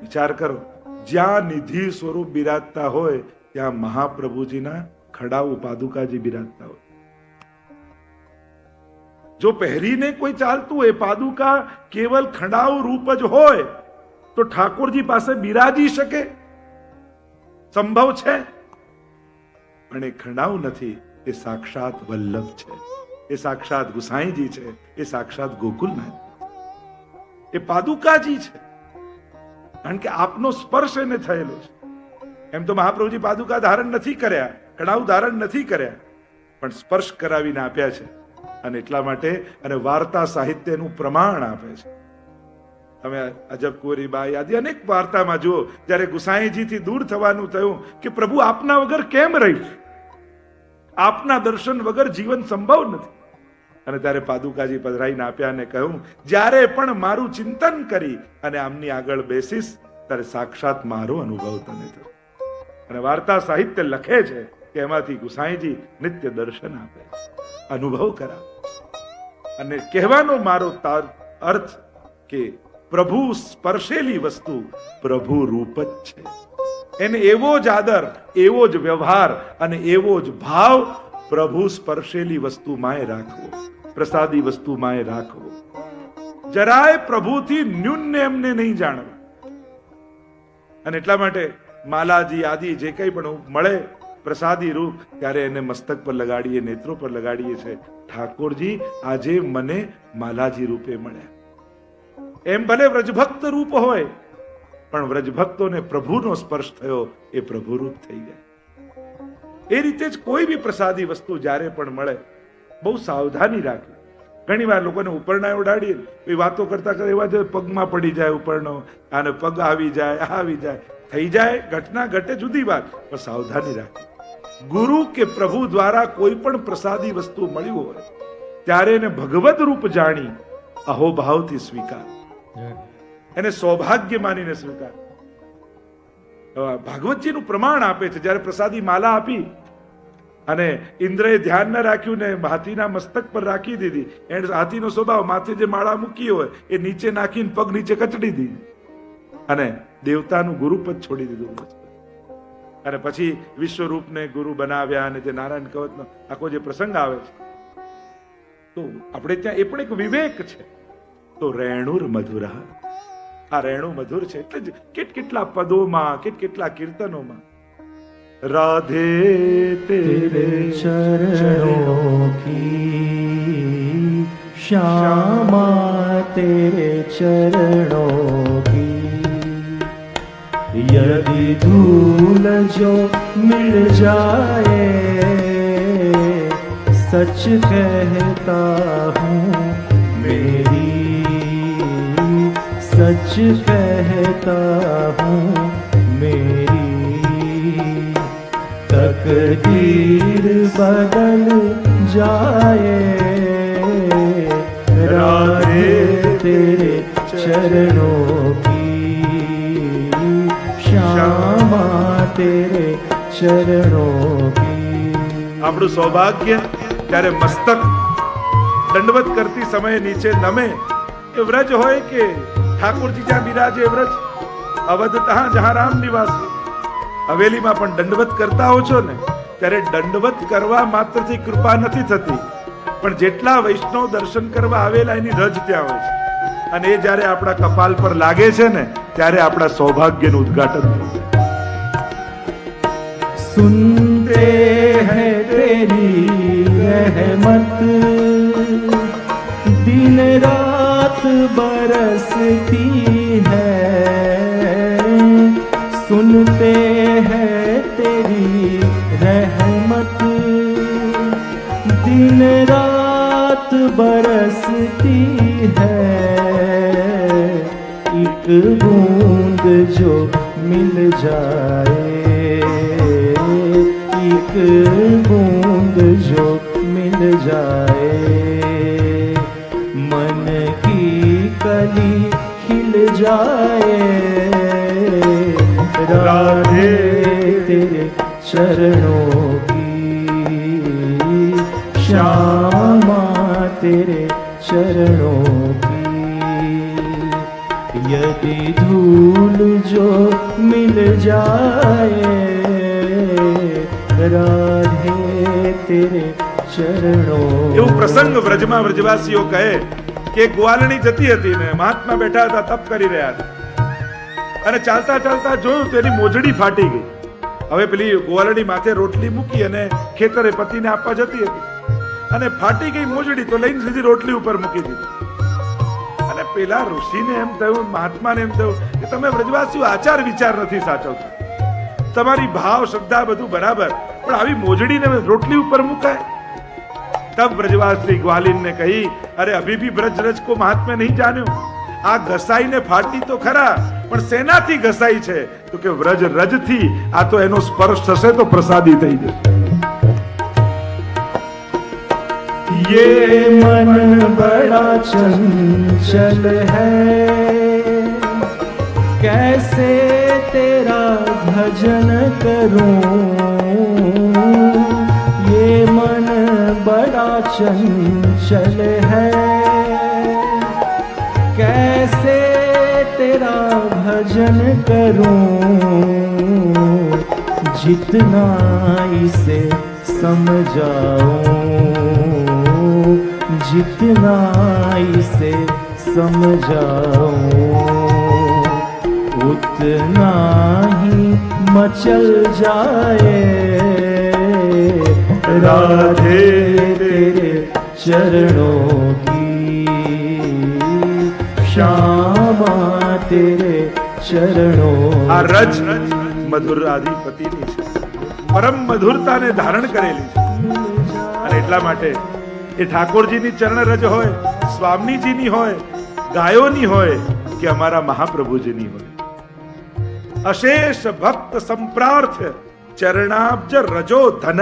વિચાર કરો, જ્યાં નિધિ સ્વરૂપ બિરાજતા હોય ત્યાં મહાપ્રભુજીના ખડાઉ પાદુકાજી બિરાજતા હોય. જો પહેરીને કોઈ ચાલતું હોય પાદુકા કેવલ ખડાઉ રૂપ જ હોય તો ઠાકોરજી પાસે બિરાજી શકે? સંભવ છે? પણ એ ખડાઉ નથી, એ સાક્ષાત વલ્લભ છે, એ સાક્ષાત ગુસાઈજી છે, એ સાક્ષાત ગોકુલનાથ, એ પાદુકાજી છે. કારણ કે આપનો સ્પર્શ એને થયેલો છે. એમ તો મહાપ્રભુજી પાદુકા ધારણ નથી કર્યા, કડાઉ ધારણ નથી કર્યા, પણ સ્પર્શ કરાવીને આપ્યા છે. અને એટલા માટે અને વાર્તા સાહિત્યનું પ્રમાણ આપે છે. તમે અજબ કોરીબાઈ આદિ અનેક વાર્તામાં જુઓ, જ્યારે ગુસાઈજીથી દૂર થવાનું થયું કે પ્રભુ આપના વગર કેમ રહીશ, આપના દર્શન વગર જીવન સંભવ નથી. અને ત્યારે પાદુકાજી પધરાઈને આપ્યા અને કહ્યું, જ્યારે પણ મારું ચિંતન કરી અને આમની આગળ બેસીશ ત્યારે સાક્ષાત મારો અનુભવ તને થયો. અને વાર્તા સાહિત્ય લખે છે કે એમાંથી ગુસાઈજી નિત્ય દર્શન આપે, અનુભવ કરાવે. અને કહેવાનો મારો અર્થ કે પ્રભુ સ્પર્શેલી વસ્તુ પ્રભુ રૂપ જ છે. એને એવો જ આદર, એવો જ વ્યવહાર અને એવો જ ભાવ પ્રભુ સ્પર્શેલી વસ્તુ માએ રાખવો, પ્રસાદી વસ્તુ માએ રાખવો. જરાય પ્રભુથી ન્યૂન એમને નહીં જાણવા. અને એટલા માટે માલાજી આદિ જે કંઈ પણ મળે પ્રસાદી રૂપ ત્યારે એને મસ્તક પર લગાડીએ, નેત્રો પર લગાડીએ છે. ઠાકોરજી આજે મને માલાજી રૂપે મળ્યા. એમ ભલે વ્રજભક્ત રૂપ હોય, પણ વ્રજભક્તોને પ્રભુનો સ્પર્શ થયો એ પ્રભુ રૂપ થઈ જાય. એ રીતે જ કોઈ બી પ્રસાદી વસ્તુ જ્યારે પણ મળે બહુ સાવધાની રાખવી. ઘણી વાર લોકોને ઉપરણા ઉડાડીએ એ વાતો કરતા કરતા એવા જ પગમાં પડી જાય ઉપરનો, આને પગ આવી જાય, આવી જાય, થઈ જાય, ઘટના ઘટે જુદી વાત, પણ સાવધાની રાખવી. ગુરુ કે પ્રભુ દ્વારા કોઈ પણ પ્રસાદી વસ્તુ મળ્યું હોય ત્યારે એને ભગવદ રૂપ જાણી અહોભાવથી સ્વીકાર, એને સૌભાગ્ય માનીને સ્વીકાર. ભાગવતજીનું પ્રમાણ આપે છે. જ્યારે પ્રસાદી માલા આપી અને ઇન્દ્રએ ધ્યાન ન રાખ્યું ને હાથીના મસ્તક પર રાખી દીધી, એને હાથીનો સ્વભાવ માથે જે માળા મૂકી હોય એ નીચે નાખીને પગ નીચે કચડી દીધી અને દેવતાનું ગુરુપદ છોડી દીધું. અને પછી વિશ્વરૂપને ગુરુ બનાવ્યા અને જે નારાયણ કવચનો આખો જે પ્રસંગ આવે છે, તો આપણે ત્યાં એ પણ એક વિવેક છે. તો રેણુર મધુરા, આ રેણુ મધુર છે એટલે જ કેટલા પદોમાં, કેટલા કીર્તનોમાં રાધે તેરે चरणों की श्यामा तेरे चरणों की यदि धूल जो मिल जाए सच कहता हूँ मेरी, सच कहता हूँ मेरी तकदीर बदल जाए राधे तेरे चरणों की श्यामा तेरे चरणों की. આપણું સૌભાગ્ય ત્યારે મસ્તક દંડવત કરતી સમયે નીચે નમે. એ વ્રજ હોય કે ઠાકોરજી જ્યાં બિરાજે વ્રજ, અવધ તહાં જહાં રામ નિવાસ. હવેલીમાં પણ દંડવત કરતા હો છો ને, ત્યારે દંડવત કરવા માત્રથી કૃપા નથી થતી, પણ જેટલા વૈષ્ણવ દર્શન કરવા આવેલા એની રજ ત્યાં હોય છે. અને એ જ્યારે આપણા કપાલ પર લાગે છે ને, ત્યારે આપણા સૌભાગ્યનું ઉદ્ઘાટન થાય. सुनते हैं तेरी रहमत दिन रात बरसती है, सुनते हैं तेरी रहमत दिन रात बरसती है, एक बूंद जो मिल जाए, एक बूंद जो मिल जाए मन की कली खिल जाए राधे तेरे चरणों की श्यामा तेरे चरणों की यदि धूल जो मिल जाए राधे तेरे चरणों. એવું પ્રસંગ વ્રજમાં વ્રજવાસીઓ કહે કે ગ્વાલણી જતી હતી ને મહાત્મા બેઠા હતા, તપ કરી રહ્યા હતા, અને ચાલતા ચાલતા જોયું તો એની મોજડી ફાટી ગઈ. હવે પેલી ગ્વાલણી માથે રોટલી મૂકી અને ખેતરે પતિને આપવા જતી હતી, અને ફાટી ગઈ મોજડી તો લઈને સીધી રોટલી ઉપર મૂકી દીધી. અને પેલા ઋષિને એમ થયું, મહાત્માને એમ થયું કે તમે વ્રજવાસીઓ આચાર વિચાર નથી સાચવતા, તમારી ભાવ શ્રદ્ધા બધું બરાબર, પણ આવી મોજડીને રોટલી ઉપર મુકાય. तब ब्रजवासी ग्वालिन ने कही, अरे अभी भी ब्रज रज को महात्मा नहीं जान्यो. आ घसाई ने फाटी तो खरा, પણ સેનાથી ઘસાઈ છે તો કે વ્રજ રજ થી. આ તો એનો સ્પર્શ થશે તો પ્રસાદી થઈ જશે. ये मन बड़ा चंचल है कैसे तेरा भजन करूं, ये मन बड़ा चंचल है कैसे तेरा भजन करूं, जितना इसे समझाऊं, जितना इसे समझाऊं, उतना ही मचल जाए राधे तेरे चरणों की श्याम क्षमा तेरे चरणों આ રજ મધુર આધિપતિની છે, પરમ મધુરતાને ધારણ કરેલી છે. અને એટલા માટે એ ઠાકોરજીની ચરણ રજ હોય, સ્વામીજીની હોય, ગાયોની હોય કે અમારા મહાપ્રભુજીની હોય, અશેષ ભક્ત સંપ્રાર્થ ચરણાબ્જ રજો ધન.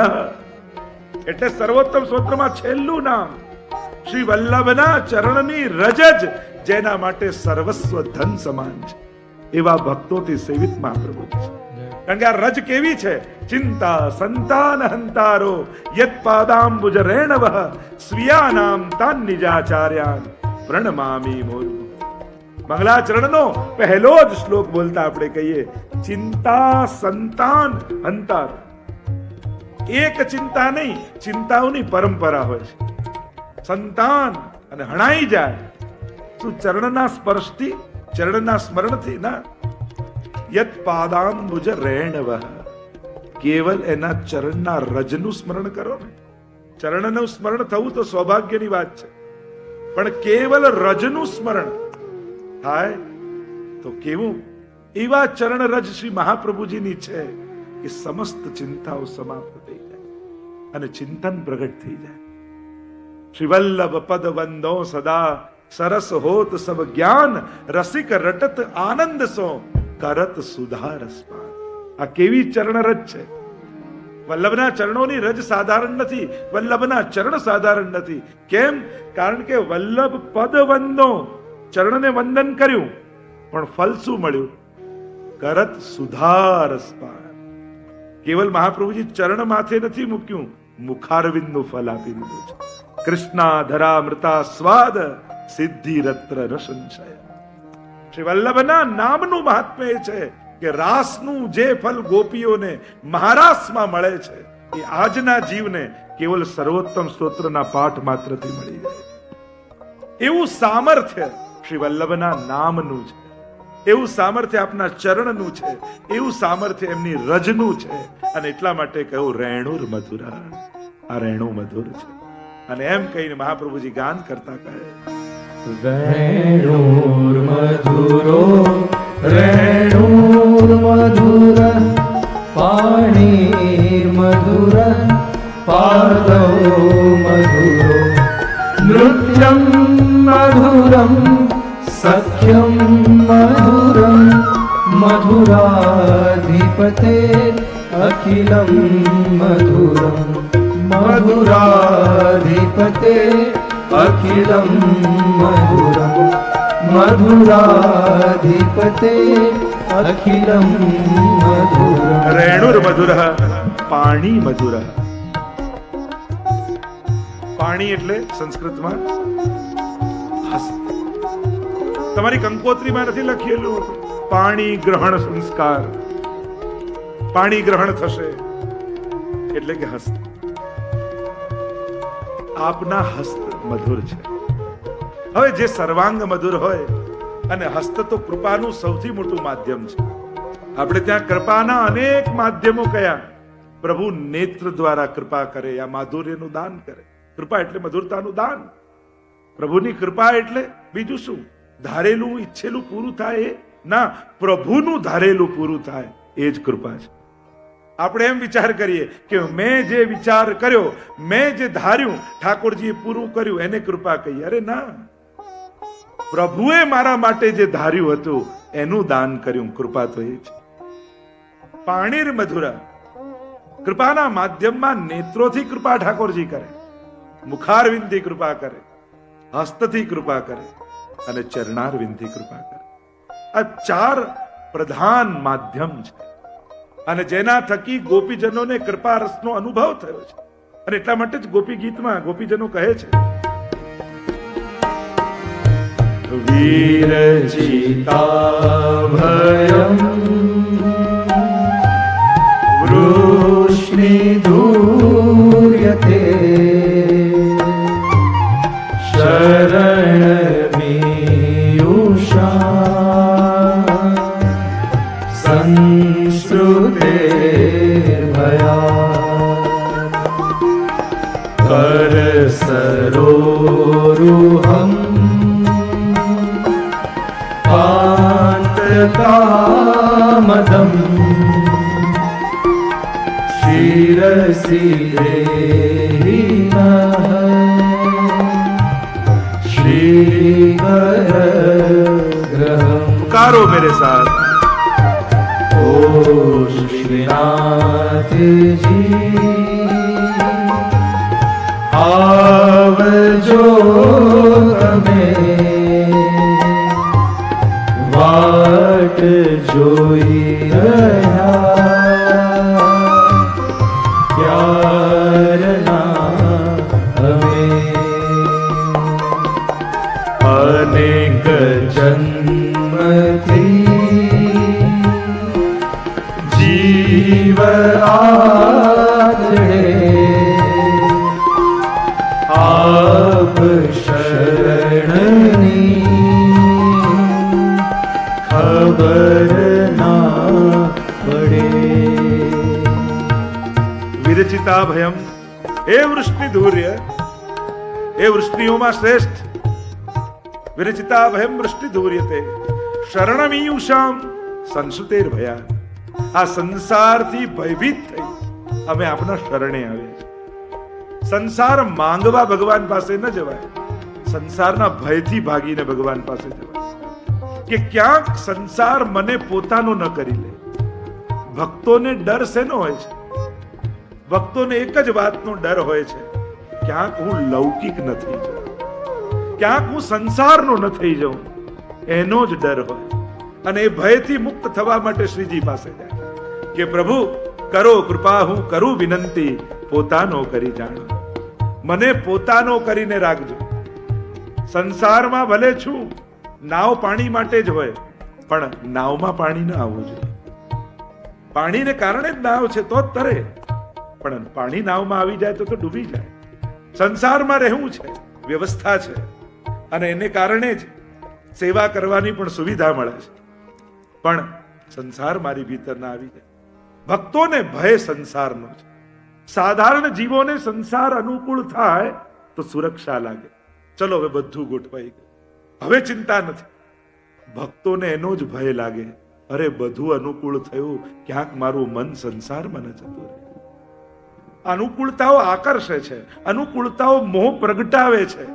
એટલે સર્વોત્તમ સ્તોત્રમાં છેલ્લું નામ શ્રી વલ્લભના ચરણની રજ જ જેના માટે સર્વસ્વ ધન સમાન છે, એવા ભક્તોથી સેવિત મહાપ્રભુજી છે. કારણ કે આ રજ કેવી છે? ચિંતા સંતાન હંતારો યત પાદાંબુજ રેણવઃ સ્વીયાનામ તાન નિજાચાર્યાન પ્રણમામી મોરુ. મંગલાચરણનો પહેલો જ શ્લોક બોલતા આપણે કહીએ, ચિંતા સંતાન હંતાર. એક ચિંતા નહીં, ચિંતાઓની પરંપરા હોય છે. સંતાન અને હણાઈ જાય શું? ચરણના સ્પર્શથી, ચરણના સ્મરણથી ના. યત પાદાંબુજ રેણવઃ, કેવલ એના ચરણના રજનું સ્મરણ કરો ને. ચરણનું સ્મરણ થવું તો સૌભાગ્યની વાત છે, પણ કેવલ રજનું સ્મરણ થાય તો કેવું? એવા ચરણ રજ શ્રી મહાપ્રભુજીની છે કે સમસ્ત ચિંતાઓ સમાપ્ત થઈ જાય અને ચિંતન પ્રગટ થઈ જાય. શ્રી વલ્લભ પદ વંદો સદા સરસ હોત સબ જ્ઞાન રસિક રટત આનંદ સો કરત સુધા રસપાન. આ કેવી ચરણ રજ છે! વલ્લભના ચરણોની રજ સાધારણ નથી, વલ્લભના ચરણ સાધારણ નથી. કેમ? કારણ કે વલ્લભ પદ વંદો, ચરણને વંદન કર્યું, પણ ફલ શું મળ્યું? કરત સુધા રસપાન. કેવલ મહાપ્રભુજી ચરણ માથે નથી મૂક્યું, મુખારવિંદનું ફલ આપી દીધું છે. કૃષ્ણા ધરા મૃતા સ્વાદ સિદ્ધિ રત્ર ન સંશય. શ્રી વલ્લભના નામનું મહાત્મ્ય એ છે કે રાસનું જે ફલ ગોપીઓને મહારાસમાં મળે છે, એ આજના જીવને કેવલ સર્વોત્તમ સ્તોત્રના પાઠ માત્રથી મળી જાય. એવું સામર્થ્ય શ્રી વલ્લભના નામનું છે, એવું સામર્થ્ય આપના ચરણનું છે, એવું સામર્થ્ય એમની રજનું છે. અને એટલા માટે કહ્યું રેણુર મધુરા. આ રેણુ મધુર છે. અને એમ કહીને મહાપ્રભુજી ગાન કરતા કહે, રેણુર મધુરો રેણુર મધુર પાણીર મધુર પાદો મધુરો નૃત્યમ મધુરમ સખ્યમ મધુરમ મધુરાધિપતે અખિલમ મધુરમ મધુરાધિપતે અખિલમ મધુરમ મધુરાધિપતે અખિલમ મધુરમ. રેણુર મધુર પાણી મધુર. પાણી એટલે સંસ્કૃતમાં હસ્ત. તમારી કંકોત્રીમાં નથી લખેલું પાણી ગ્રહણ સંસ્કાર, પાણી ગ્રહણ થશે એટલે કે હસ્ત. આપના હસ્ત મધુર છે. હવે જે સર્વાંગ મધુર હોય, અને હસ્ત તો કૃપાનું સૌથી મોટું માધ્યમ છે. આપણે ત્યાં કૃપાના અનેક માધ્યમો કયા? પ્રભુ નેત્ર દ્વારા કૃપા કરે, આ માધુર્યનું દાન કરે. કૃપા એટલે મધુરતાનું દાન. પ્રભુની કૃપા એટલે બીજું શું? ધારેલું ઈચ્છેલું પૂરું થાય એ ના, પ્રભુનું ધારેલું પૂરું થાય એ જ કૃપા છે. આપણે એમ વિચાર કરીએ કે મેં જે વિચાર કર્યો, મેં જે ધાર્યું, ઠાકોરજીએ પૂરું કર્યું, એને કૃપા કહીએ. અરે ના, પ્રભુએ મારા માટે જે ધાર્યું હતું એનું દાન કર્યું, કૃપા તો એ છે. પાણીર મધુરા, કૃપાના માધ્યમમાં નેત્રોથી કૃપા ઠાકોરજી કરે, મુખારવિંદથી કૃપા કરે, હસ્તથી કૃપા કરે અને ચરણારવિંદથી કૃપા કરે. આ ચાર પ્રધાન માધ્યમ છે અને જેના થકી ગોપીજનોને કૃપા રસનો અનુભવ થયો છે. અને એટલા માટે જ ગોપી ગીતમાં ગોપીજનો કહે છે, વીરચિતાભયમ વૃષ્ણિધૂર્યતે શરણમીયુષા સંસ્કૃતેર્ભયા કરસરોરુહમ कामदम् शिरसि देहि नः श्रीकरग्रहम्। पुकारो मेरे साथ। ओ श्रीनाथ जी आवजो તમે વાટ જોઈ રહ્યા ક્યારના અમે અનેક જન્મથી જીવ આંધળે આપ શરણની ખબર ના પડે। વિરચિતા ભયમ, હે વૃષ્ણિ ધૂર્ય, હે વૃષ્ણિઓમાં શ્રેષ્ઠ, વિરચિતા ભયમ વૃષ્ણિ ધૂર્યતે શરણમીયુષામ સંસુતેર ભયા। આ સંસારથી ભયભીત થઈ અમે આપના શરણે આવ્યા છીએ। સંસાર માંગવા ભગવાન પાસે ન જવાય, સંસારના ભયથી ભાગીને ભગવાન પાસે જવાય કે ક્યાંક સંસાર મને પોતાનો ન કરી લે। ભક્તોને ડર શેનો હોય છે? ભક્તોને એક જ વાતનો ડર હોય છે, ક્યાંક હું લૌકિક ન થઈ જાઉં, ક્યાંક હું સંસારનો ન થઈ જાઉં, એનો જ ડર હોય। અને એ ભયથી મુક્ત થવા માટે શ્રીજી પાસે જાય કે પ્રભુ કરો કૃપા, હું કરું વિનંતી, પોતાનો કરી જાણો, મને પોતાનો કરીને રાખજો। સંસારમાં ભલે છું, નાવ પાણી માટે જ હોય, પણ નાવમાં પાણી ન આવવું જોઈએ। પાણીને કારણે જ નાવ છે તો જ તરે, પણ પાણી નાવમાં આવી જાય તો ડૂબી જાય। સંસારમાં રહેવું છે, વ્યવસ્થા છે, અને એને કારણે જ સેવા કરવાની પણ સુવિધા મળે છે, પણ સંસાર મારી ભીતર ના આવી જાય। ભક્તોને ભય સંસારનો છે। સાધારણ જીવોને સંસાર અનુકૂળ થાય તો સુરક્ષા લાગે, ચલો હવે બધું ગોઠવાઈ ગયું, હવે ચિંતા નથી। ભક્તોને એનો જ ભય લાગે, અરે બધું અનુકૂળ થયું, ક્યાંક મારું મન સંસારમાં ન જતું રહે। અનુકૂળતાઓ આકર્ષે છે, અનુકૂળતાઓ મોહ પ્રગટાવે છે,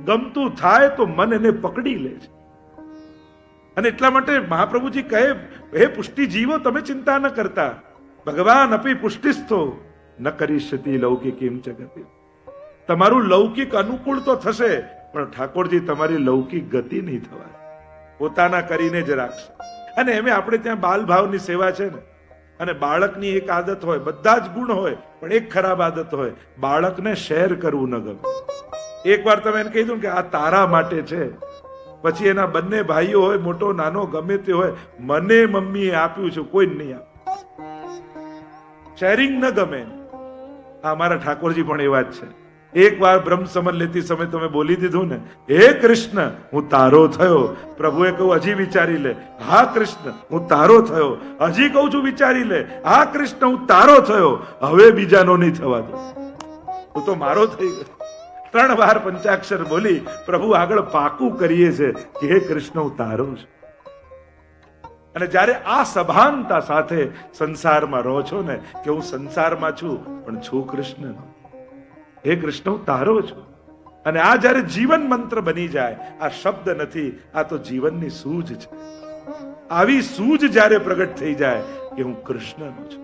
ગમતું થાય તો મન એને પકડી લે છે। અને એટલા માટે મહાપ્રભુજી કહે, હે પુષ્ટિ જીવો તમે ચિંતા ન કરતા, ભગવાન અપી પુષ્ટિસ્થો ન કરીષ્યતિ લૌકિકીમ જગતિ। તમારું લૌકિક અનુકૂળ તો થશે, પણ ઠાકોરજી તમારી લૌકિક ગતિ નહીં થવાય, પોતાના કરીને જ રાખશે। અને એમે આપણે ત્યાં બાલ ભાવની સેવા છે ને, અને બાળકની એક આદત હોય, બધા જ ગુણ હોય, પણ એક ખરાબ આદત હોય, બાળકને શેર કરવું ન ગમે। એકવાર તમે એને કહી દો કે આ તારા માટે છે, પછી એના બંને ભાઈઓ હોય, મોટો નાનો ગમે તે હોય, મને મમ્મીએ આપ્યું છે, કોઈ નહીં આપ, શેરિંગ ન ગમે। આ અમારા ઠાકોરજી પણ એવા જ છે। એક વાર બ્રહ્મ સમન લેતી સમય તમે બોલી દીધું ને, હે કૃષ્ણ હું તારો થયો, પ્રભુએ કહ્યું હજી વિચારી લે, હા કૃષ્ણ હું તારો થયો, હજી કહું છું વિચારી લે, હા કૃષ્ણ હું તારો થયો, હવે બીજાનો નહીં થવા દો, હું તો મારો થઈ ગયો। 3 વાર પંચાક્ષર બોલી પ્રભુ આગળ પાકું કરીએ છે કે હે કૃષ્ણ હું તારો છું। અને જ્યારે આ સભાનતા સાથે સંસારમાં રહો છો ને, કે હું સંસારમાં છું પણ છું કૃષ્ણ, હે કૃષ્ણ હું તારો છું, અને આ જ્યારે જીવન મંત્ર બની જાય, આ શબ્દ નથી, આ તો જીવનની સૂઝ છે। આવી સૂઝ જ્યારે પ્રગટ થઈ જાય કે હું કૃષ્ણનો છું,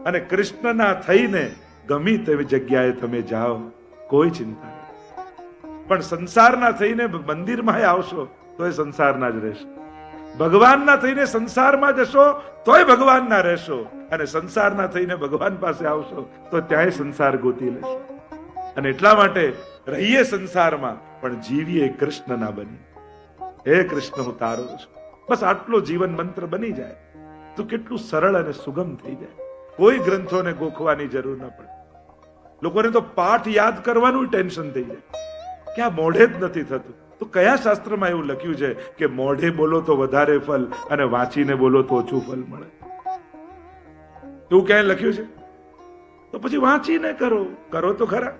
અને કૃષ્ણના થઈને ગમી તેવી જગ્યાએ તમે જાઓ, કોઈ ચિંતા નહીં। પણ સંસારના થઈને મંદિરમાં આવશો તો એ સંસારના જ રહેશો, ભગવાનના થઈને સંસારમાં જશો તોય ભગવાનના રહેશો, અને સંસારના થઈને ભગવાન પાસે આવશો તો ત્યાંય સંસાર ગોતી લેશો। અને એટલા માટે રહીએ સંસારમાં પણ જીવીએ કૃષ્ણના બની, હે કૃષ્ણ હું તારો છું, બસ આટલો જીવન મંત્ર બની જાય તો કેટલું સરળ અને સુગમ થઈ જાય। કોઈ ગ્રંથોને ગોખવાની જરૂર ન પડે, લોકોને તો પાઠ યાદ કરવાનું ટેન્શન થઈ જાય કે આ મોઢે જ નથી થતું, તો કયા શાસ્ત્રમાં એવું લખ્યું છે કે મોઢે બોલો તો વધારે ફલ અને વાંચીને બોલો તો ઓછું ફલ મળે? એવું ક્યાંય લખ્યું છે? તો પછી વાંચીને કરો, કરો તો ખરા।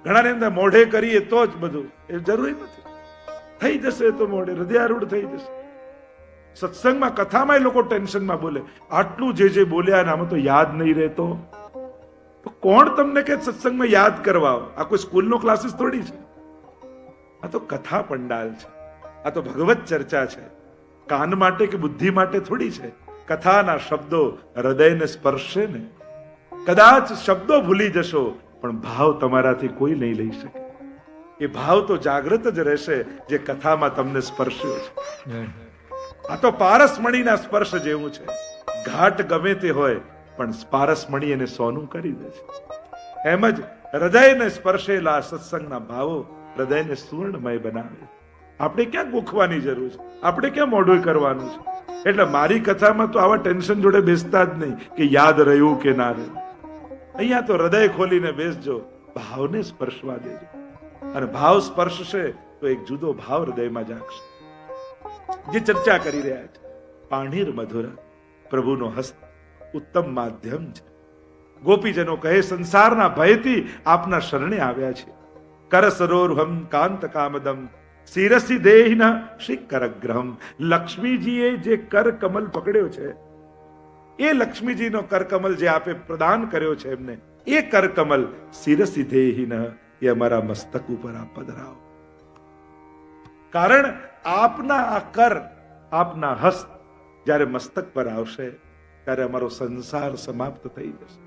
ઘણા ને મોઢે કરીએ તો જ બધું, એ જરૂરી નથી, થઈ જશે તો મોઢે હૃદયારૂઢ થઈ જશે, સત્સંગમાં કથામાં એ લોકો ટેન્શનમાં બોલે, આટલું જે બોલ્યા ને આમાં તો યાદ નહીં રહેતો. તો કોણ તમને કે સત્સંગમાં યાદ કરવા આવો? આ કોઈ સ્કૂલનો ક્લાસીસ થોડી છે. આ તો કથા પંડાલ છે, આ તો ભગવત ચર્ચા છે. કાન માટે કે બુદ્ધિ માટે થોડી છે. કથાના શબ્દો હૃદયને સ્પર્શે ને. કદાચ શબ્દો ભૂલી જશો પણ ભાવ તમારાથી કોઈ નહીં લઈ શકે. એ ભાવ તો જાગૃત જ રહેશે જે કથામાં તમને સ્પર્શ્યો છે. આ તો પારસમણીના સ્પર્શ જેવું છે. ઘાટ ગમે તે હોય પણ પારસમણી એને સોનું કરી દે છે. એમ જ હૃદયને સ્પર્શેલા સત્સંગના ભાવો હૃદયને સુવર્ણમય બનાવે. આપણે ક્યાં ગોખવાની જરૂર છે? આપણે ક્યાં મોઢું કરવાનું છે? એટલે મારી કથામાં તો આવા ટેન્શન જોડે બેસતા જ નહીં કે યાદ રહ્યું કે ના રહ્યું. અહીંયા તો હૃદય ખોલીને બેસજો, ભાવને સ્પર્શવા દેજો, અને ભાવ સ્પર્શશે તો એક જુદો ભાવ હૃદયમાં જાગશે. જે ચર્ચા કરી રહ્યા છે, પાણીર મધુર, પ્રભુનો હસ્ત ઉત્તમ માધ્યમ છે. ગોપીજનો કહે, સંસારના ભયથી આપના શરણે આવ્યા છે. કર સરોરુહમ કાંત કામદમ શિરસી દેહિના શ્રી કરગ્રહમ. લક્ષ્મીજીએ જે કર કમલ પકડ્યો છે, એ લક્ષ્મીજીનો કરકમલ જે આપે પ્રદાન કર્યો છે એમને, એ કરકમલ શિરસી દેહિના, એ અમારા મસ્તક ઉપર આપ પધરાવો. કારણ આપના આ કર, આપના હસ્ત જ્યારે મસ્તક પર આવશે ત્યારે અમારો સંસાર સમાપ્ત થઈ જશે.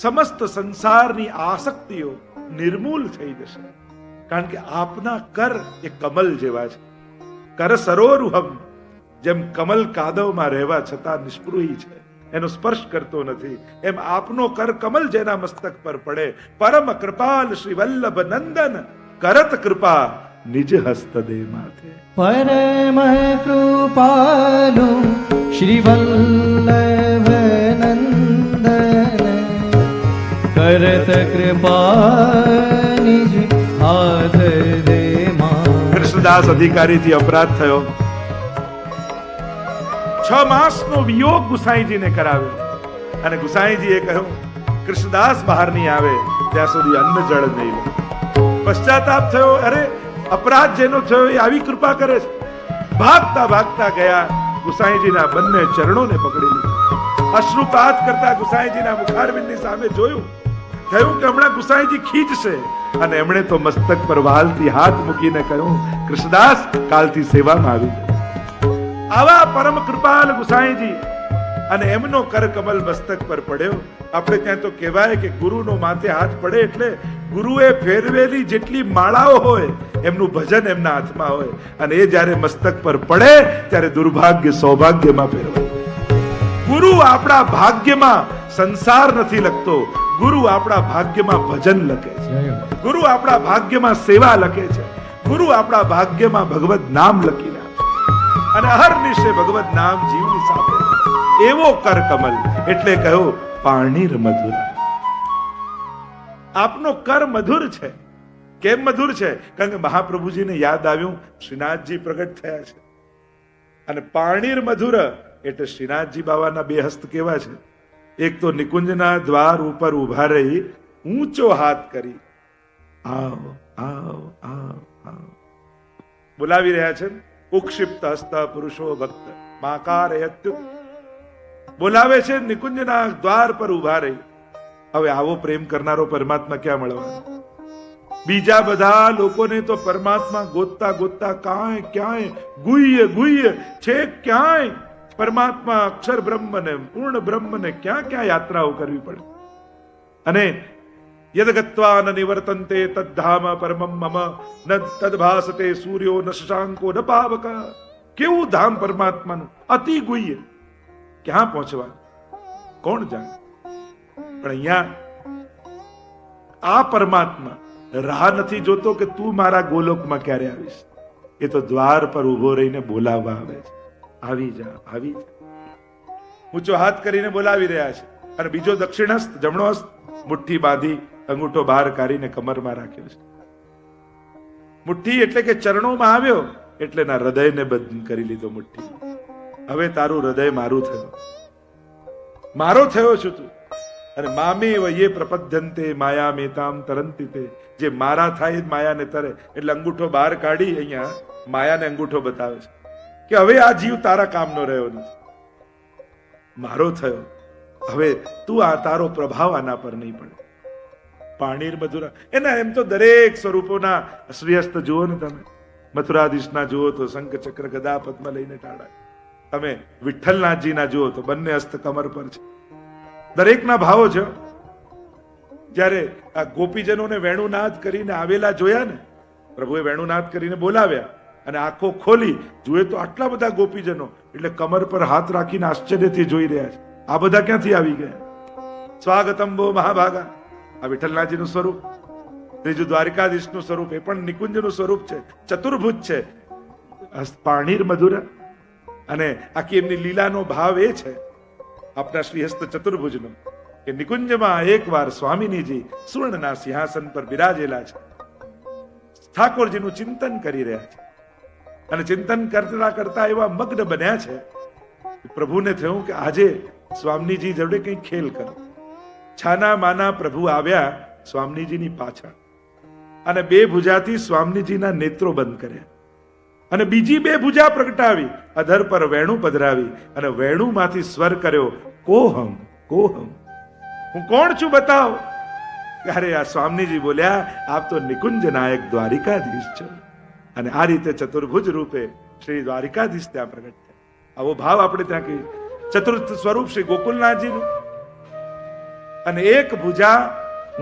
સમસ્ત સંસારની આસક્તિઓ નિર્મૂલ થઈ જશે. કારણ કે આપના કર એ કમલ જેવા છે. કર સરોરુહમ, જેમ કમલ કાદવમાં રહેવા છતાં નિષ્પૃહી છે, એનો સ્પર્શ કરતો નથી, એમ આપનો કર કમલ જેના મસ્તક પર પડે, પરમ કૃપાલ શ્રી વલ્લભ નંદન કરત કૃપા નિજ હસ્ત દે માથે. પરમ કૃપાલુ શ્રી વલ્લભ નંદન કરત કૃપા નિજ હાથ દે માથે. કૃષ્ણદાસ અધિકારીથી અપરાધ થયો. 6 માસનો વિયોગ ગુસાઈજીને કરાવ્યો, અને ગુસાઈજીએ કહ્યું, કૃષ્ણદાસ બહાર નહીં આવે ત્યાં સુધી અન્ન જળ નહીં લે. પશ્ચાતાપ થયો, અરે અપરાધ જેનો થયો એ આવી કૃપા કરે છે. ભાગતા ભાગતા ગયા, ગુસાઈજીના બંને ચરણોને પકડી લીધા. અશ્રુપાત કરતા ગુસાઈજીના મુખારવિંદની સામે જોયું. થયું કે હમણાં ગુસાઈજી ખીજશે, અને એમણે તો મસ્તક પર વાલથી હાથ મૂકીને કહ્યું, કૃષ્ણદાસ કાલથી સેવામાં આવી જાય. આવા પરમ કૃપાલ ગુસાઈજી, અને એમનો કરકમલ મસ્તક પર પડ્યો. આપણે ત્યાં તો કહેવાય કે ગુરુનો માથે હાથ પડે એટલે ગુરુએ ફેરવેલી જેટલી માળાઓ હોય એમનું ભજન એમના હાથમાં હોય, અને એ જ્યારે મસ્તક પર પડે ત્યારે દુર્ભાગ્ય સૌભાગ્યમાં ફેરવાય. ગુરુ આપણા ભાગ્યમાં સંસાર નથી લખતો, ગુરુ આપણા ભાગ્યમાં ભજન લખે છે. ગુરુ આપણા ભાગ્યમાં સેવા લખે છે. ગુરુ આપણા ભાગ્યમાં ભગવત નામ લખી અને અહર્નિશે ભગવત નામ જીવની સાથે. એવો કર કમલ, એટલે કહ્યું પાણીર મધુર. આપનો કર મધુર છે. કેમ મધુર છે? કારણ કે મહાપ્રભુજીને યાદ આવ્યું શ્રીનાથજી પ્રગટ થયા છે, અને પાણીર મધુર એટલે શ્રીનાથજી બાવાના 2 હસ્ત કેવા છે? એક તો નિકુંજના દ્વાર ઉપર ઉભા રહી ઊંચો હાથ કરી આવ આવ આવ આવ બોલાવી રહ્યા છે. ઉક્ષિપ્ત હસ્ત પુરુષો ભક્ત માકારયત્યુત બોલાવે છે. નિકુંજના દ્વાર પર ઉભા રહી. હવે આવો પ્રેમ કરનારો પરમાત્મા ક્યાં મળવાનો? બીજા બધા લોકોને તો પરમાત્મા ગોતતા ગોતતા ક્યાંય ગુહ્ય ગુહ્ય છે, ક્યાંય પરમાત્મા અક્ષર બ્રહ્મ ને પૂર્ણ બ્રહ્મ ને ક્યાં યાત્રાઓ કરવી પડે. અને યદ ગત્વા ન નિવર્તન્તે તદ્ધામ પરમમ મમ ન તદ્ભાસતે સૂર્યો ન શશાંકો ન પાવક. કેવું ધામ પરમાત્માનું, અતિ ગુહ્ય. ક્યાં પહોંચવા કોણ જાણે? પણ અહીંયા આ પરમાત્મા રાહ નથી જોતો કે તું મારા ગોલોકમાં ક્યારે આવીશ. એ તો દ્વાર પર ઉભો રહીને બોલાવવા આવે છે. આવી જા, આવી જા. ઊંચો હાથ કરીને બોલાવી રહ્યા છે. અને બીજો દક્ષિણ હસ્ત, જમણો હસ્ત મુઠ્ઠી બાંધી અંગૂઠો બહાર કાઢીને કમરમાં રાખ્યો છે. મુઠ્ઠી એટલે કે ચરણોમાં આવ્યો એટલે એના હૃદયને બંધ કરી લીધો મુઠ્ઠી. હવે તારું હૃદય મારું થયું, મારો થયો છું તું. અને મામે વયે પ્રપદ્યંતે માયા મેતામ તરંતી તે. જે મારા થાય માયાને તરે. એટલે અંગૂઠો બહાર કાઢી અહીંયા માયાને અંગૂઠો બતાવે છે. કે હવે આ જીવ તારા કામનો રહ્યો નથી, મારો થયો, હવે તું આ તારો પ્રભાવ આના પર નહીં પડે. પાણીર મધુરા એના એમ તો દરેક સ્વરૂપોના શ્રીહસ્ત જુઓ ને તમે. મથુરાધીશના જુઓ તો શંખ ચક્ર ગદા પદ્મ લઈને ટાળા, તમે વિઠ્ઠલનાથજીના જુઓ તો બંને હસ્ત કમર પર છે. દરેકના ભાવો છે. જ્યારે આ ગોપીજનોને વેણુનાદ કરીને આવેલા જોયા ને, પ્રભુએ વેણુનાદ કરીને બોલાવ્યા અને આંખો ખોલી જુએ તો આટલા બધા ગોપીજનો, એટલે કમર પર હાથ રાખીને આશ્ચર્યથી જોઈ રહ્યા છે. આ બધા ક્યાંથી આવી ગયા? સ્વાગતમ બો મહાભાગા, આ વિઠ્ઠલનાથજીનું સ્વરૂપ. ત્રીજું દ્વારિકાધીશનું સ્વરૂપ, એ પણ નિકુંજનું સ્વરૂપ છે, ચતુર્ભુજ છે, પાણીર મધુરા. અને આખી એમની લીલાનો ભાવ એ છે આપણા શ્રીહસ્ત ચતુર્ભુજનો કે નિકુંજમાં એકવાર સ્વામિનીજી સુવર્ણના સિંહાસન પર બિરાજેલા છે, ઠાકોરજીનું ચિંતન કરી રહ્યા છે અને ચિંતન કરતા કરતા એવા મગ્ન બન્યા છે. પ્રભુને થયું કે આજે સ્વામીજી જોડે કંઈ ખેલ કરો. છાના માના પ્રભુ આવ્યા સ્વામીજીની પાછળ અને બે ભુજાથી સ્વામીજીના નેત્રો બંધ કર્યા અને બીજી બે ભુજા પ્રગટાવી, અધર પર વેણુ પધરાવી અને વેણુમાંથી સ્વર કર્યો, કોહમ કોહમ, હું કોણ છું બતાવો. અરે આ સ્વામીજી બોલ્યા, આપ તો નિકુંજ નાયક દ્વારિકાધીશ છો. અને આ રીતે ચતુર્ભુજ રૂપે શ્રી દ્વારિકાધીશ ત્યાં પ્રગટ થયા. આવો ભાવ આપણે ત્યાં કહીએ. ચતુર્થ સ્વરૂપ શ્રી ગોકુલનાથજીનું, અને એક ભુજા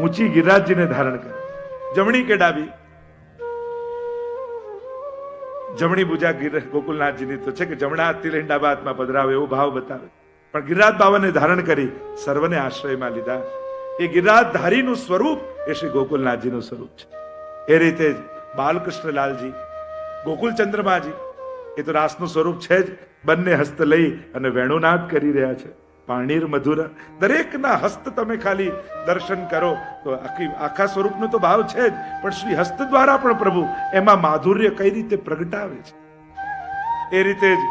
ઊંચી ગિરિરાજજીને ધારણ કરે, જમણી કે ડાબી? જમણી ભુજા ગોકુલનાથજીની તો છે કે જમણા હાથથી લઈને ડાબા હાથમાં પધરાવે એવો ભાવ બતાવે, પણ ગિરિરાજ બાવાને ધારણ કરી સર્વને આશ્રયમાં લીધા. એ ગિરિરાજધારીનું સ્વરૂપ એ શ્રી ગોકુલનાથજીનું સ્વરૂપ છે. એ રીતે જ બાલકૃષ્ણલાલજી, ગોકુલચંદ્રમાજી, એ તો રાસનું સ્વરૂપ છે જ. બંને હસ્ત લઈ અને વેણુનાદ કરી રહ્યા છે, પાણીર મધુરા. દરેકના હસ્ત તમે ખાલી દર્શન કરો તો આખા સ્વરૂપનો તો ભાવ છે જ, પણ શ્રી હસ્ત દ્વારા પણ પ્રભુ એમાં માધુર્ય કઈ રીતે પ્રગટાવે છે. એ રીતે જ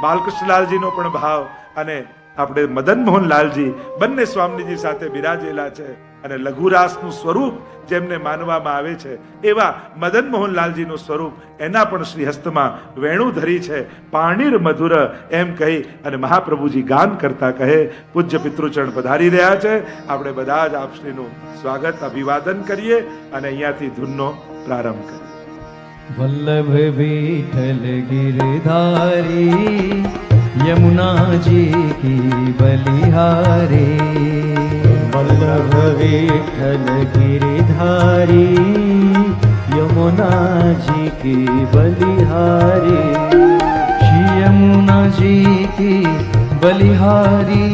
બાલકૃષ્ણલાલજીનો પણ ભાવ અને આપણે મદન મોહનલાલજી બંને સ્વામીજી સાથે બિરાજેલા છે. અને લઘુરાસનું સ્વરૂપ જેમને માનવામાં આવે છે એવા મદન મોહનલાલજીનું સ્વરૂપ, એના પણ શ્રી હસ્તમાં વેણુ ધરી છે, પાણીર મધુર એમ કહી અને મહાપ્રભુજી ગાન કરતા કહે, પૂજ્ય પિતૃચરણ પધારી રહ્યા છે. આપણે બધા જ આપશ્રીનું સ્વાગત અભિવાદન કરીએ અને અહીંયાથી ધૂનનો પ્રારંભ કરીએ. વલ્લભ વિઠ્ઠલ ગિરધારી यमुना जी की बलिहारी, वल्लभ विठ्ठल गिरिधारी यमुना जी की बलिहारी, श्री यमुना जी की बलिहारी,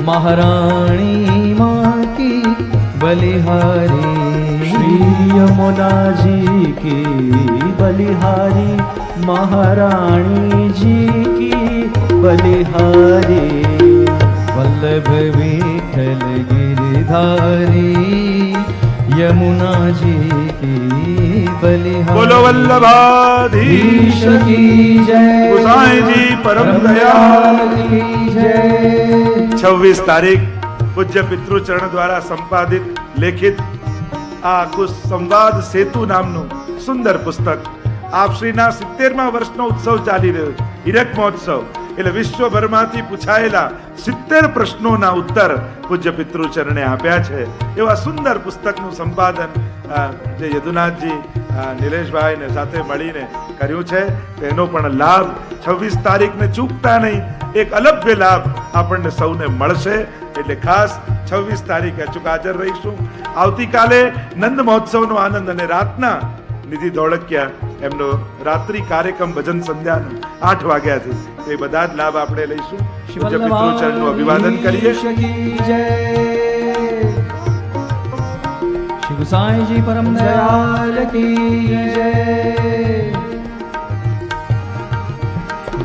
महारानी माँ की बलिहारी, श्री यमुना जी की बलिहारी, महारानी जी की बलिहारी, वल्लभ विठ्ठल गिरधारी यमुना जी की बलिहारी। बोलो वल्लभाधीश की जय, गोसाई जी परम दयाल की जय। 26 તારીખ પૂજ્ય પિતૃચરણ દ્વારા સંપાદિત લેખિત આ આખું સંવાદ સેતુ નામનું સુંદર પુસ્તક આપશ્રીના 70મા વર્ષનો ઉત્સવ ચાલી રહ્યો છે, હીરક મહોત્સવ. એટલે વિશ્વભરમાંથી પૂછાયેલા 70 પ્રશ્નોના ઉત્તર પૂજ્ય પિતૃચરણે આપ્યા છે. એવા સુંદર પુસ્તકનું સંપાદન જે યદુનાથજી નિલેશભાઈ ને સાથે મળીને કર્યું છે, તેનો પણ લાભ 26 તારીખને ચૂકતા નહીં. એક અલભ્ય લાભ આપણને સૌને મળશે, એટલે ખાસ 26 તારીખે અચૂક હાજર રહીશું. આવતીકાલે નંદ મહોત્સવનો આનંદ અને રાતના નિધિ ધોળકિયા એમનો રાત્રિ કાર્યક્રમ ભજન સંધ્યાનો 8 વાગ્યાથી, એ બધા જ લાભ આપણે લઈશું. પૂજ્ય પિતૃચરણનું અભિવાદન કરીએ. श्री गोसाई जी परम दयाल की जय।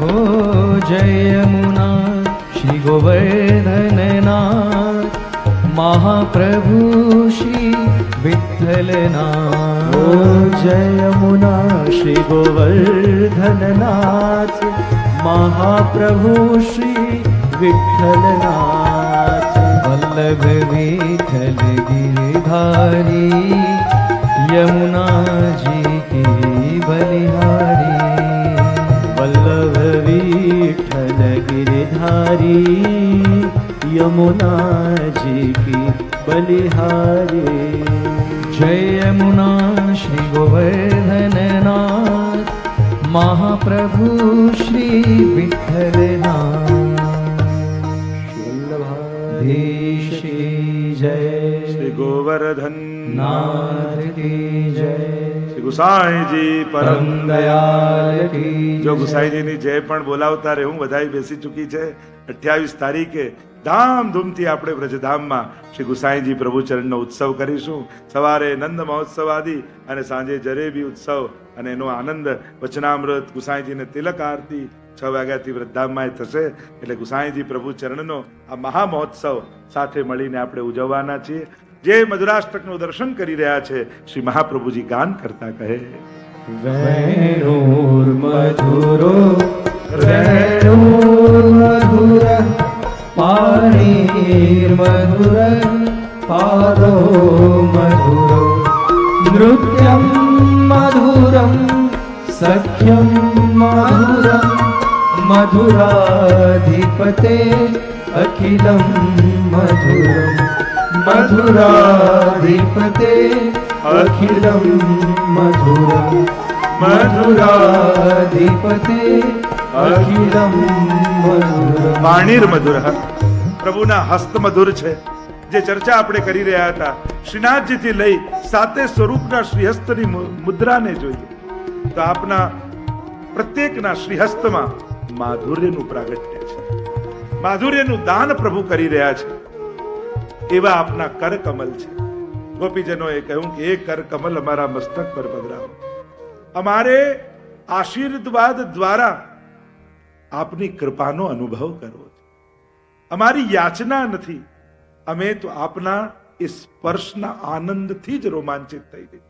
हो जय यमुना श्री गोवर्धन नाथ, महाप्रभु श्री विठ्ठल नाथ। ओ जय यमुना श्री गोवर्धन नाथ, महाप्रभु श्री विठ्ठल नाथ। वल्लभ विठ्ठल गिरधारी यमुना जी की बलिहारी, वल्लभ किनारी यमुना जी की बलिहारी। जय यमुना श्री गोवर्धननाथ महाप्रभु श्री विठ्ठलनाथ। वल्लभाधीश की जय, श्री गोवर्धन नाथ की जय, શ્રી ગુસાઈજી પરમ પરમ દયાલ की જો જય। ગુસાઈજીની જય પણ બોલાવતા રહે, હું બધાઈ બેસી ચૂકી છે. 28 તારીખે ધામધૂમથી આપણે વ્રજધામમાં શ્રી ગુસાઈજી પ્રભુ ચરણનો ઉત્સવ કરીશું. સવારે નંદ મહોત્સવ આદિ અને સાંજે જરેબી ઉત્સવ અને એનો આનંદ વચનામૃત ગુસાઈજીને તિલક આરતી 6 વાગ્યાથી વ્રજધામમાં થશે. એટલે ગુસાઈજી પ્રભુ ચરણનો આ મહા મહોત્સવ સાથે મળીને આપણે ઉજવવાના છીએ. જે મધુરાષ્ટકનું દર્શન કરી રહ્યા છે શ્રી મહાપ્રભુજી ગાન કરતા કહે, વેણુર્મધુરો વેણુર્મધુર પાણીર્મધુર પાદો મધુરો નૃત્યમ મધુરમ સખ્યમ મધુરમ મધુરાધિપતે અખિલમ મધુરમ મધુરાધિપતે અખિલમ મધુરમ મધુરાધિપતે અખિલમ મધુરમ। પાણીર મધુર, પ્રભુના હસ્ત મધુર છે. જે ચર્ચા આપણે કરી રહ્યા હતા, શ્રીનાથજીથી લઈ 7 સ્વરૂપના શ્રીહસ્તની મુદ્રાને જોઈએ તો આપના પ્રત્યેકના શ્રીહસ્તમાં માધુર્યનું પ્રાગટ્ય છે. માધુર્યનું દાન પ્રભુ કરી રહ્યા છે. એવા આપના કર કમલ છે. ગોપીજનોએ કહ્યું કે એ કર કમલ અમારા મસ્તક પર પધરાવો. અમારે આશીર્વાદ દ્વારા આપની કૃપાનો અનુભવ કરવો છે. અમારી યાચના નથી, અમે તો આપના એ સ્પર્શના આનંદથી જ રોમાંચિત થઈ ગઈ.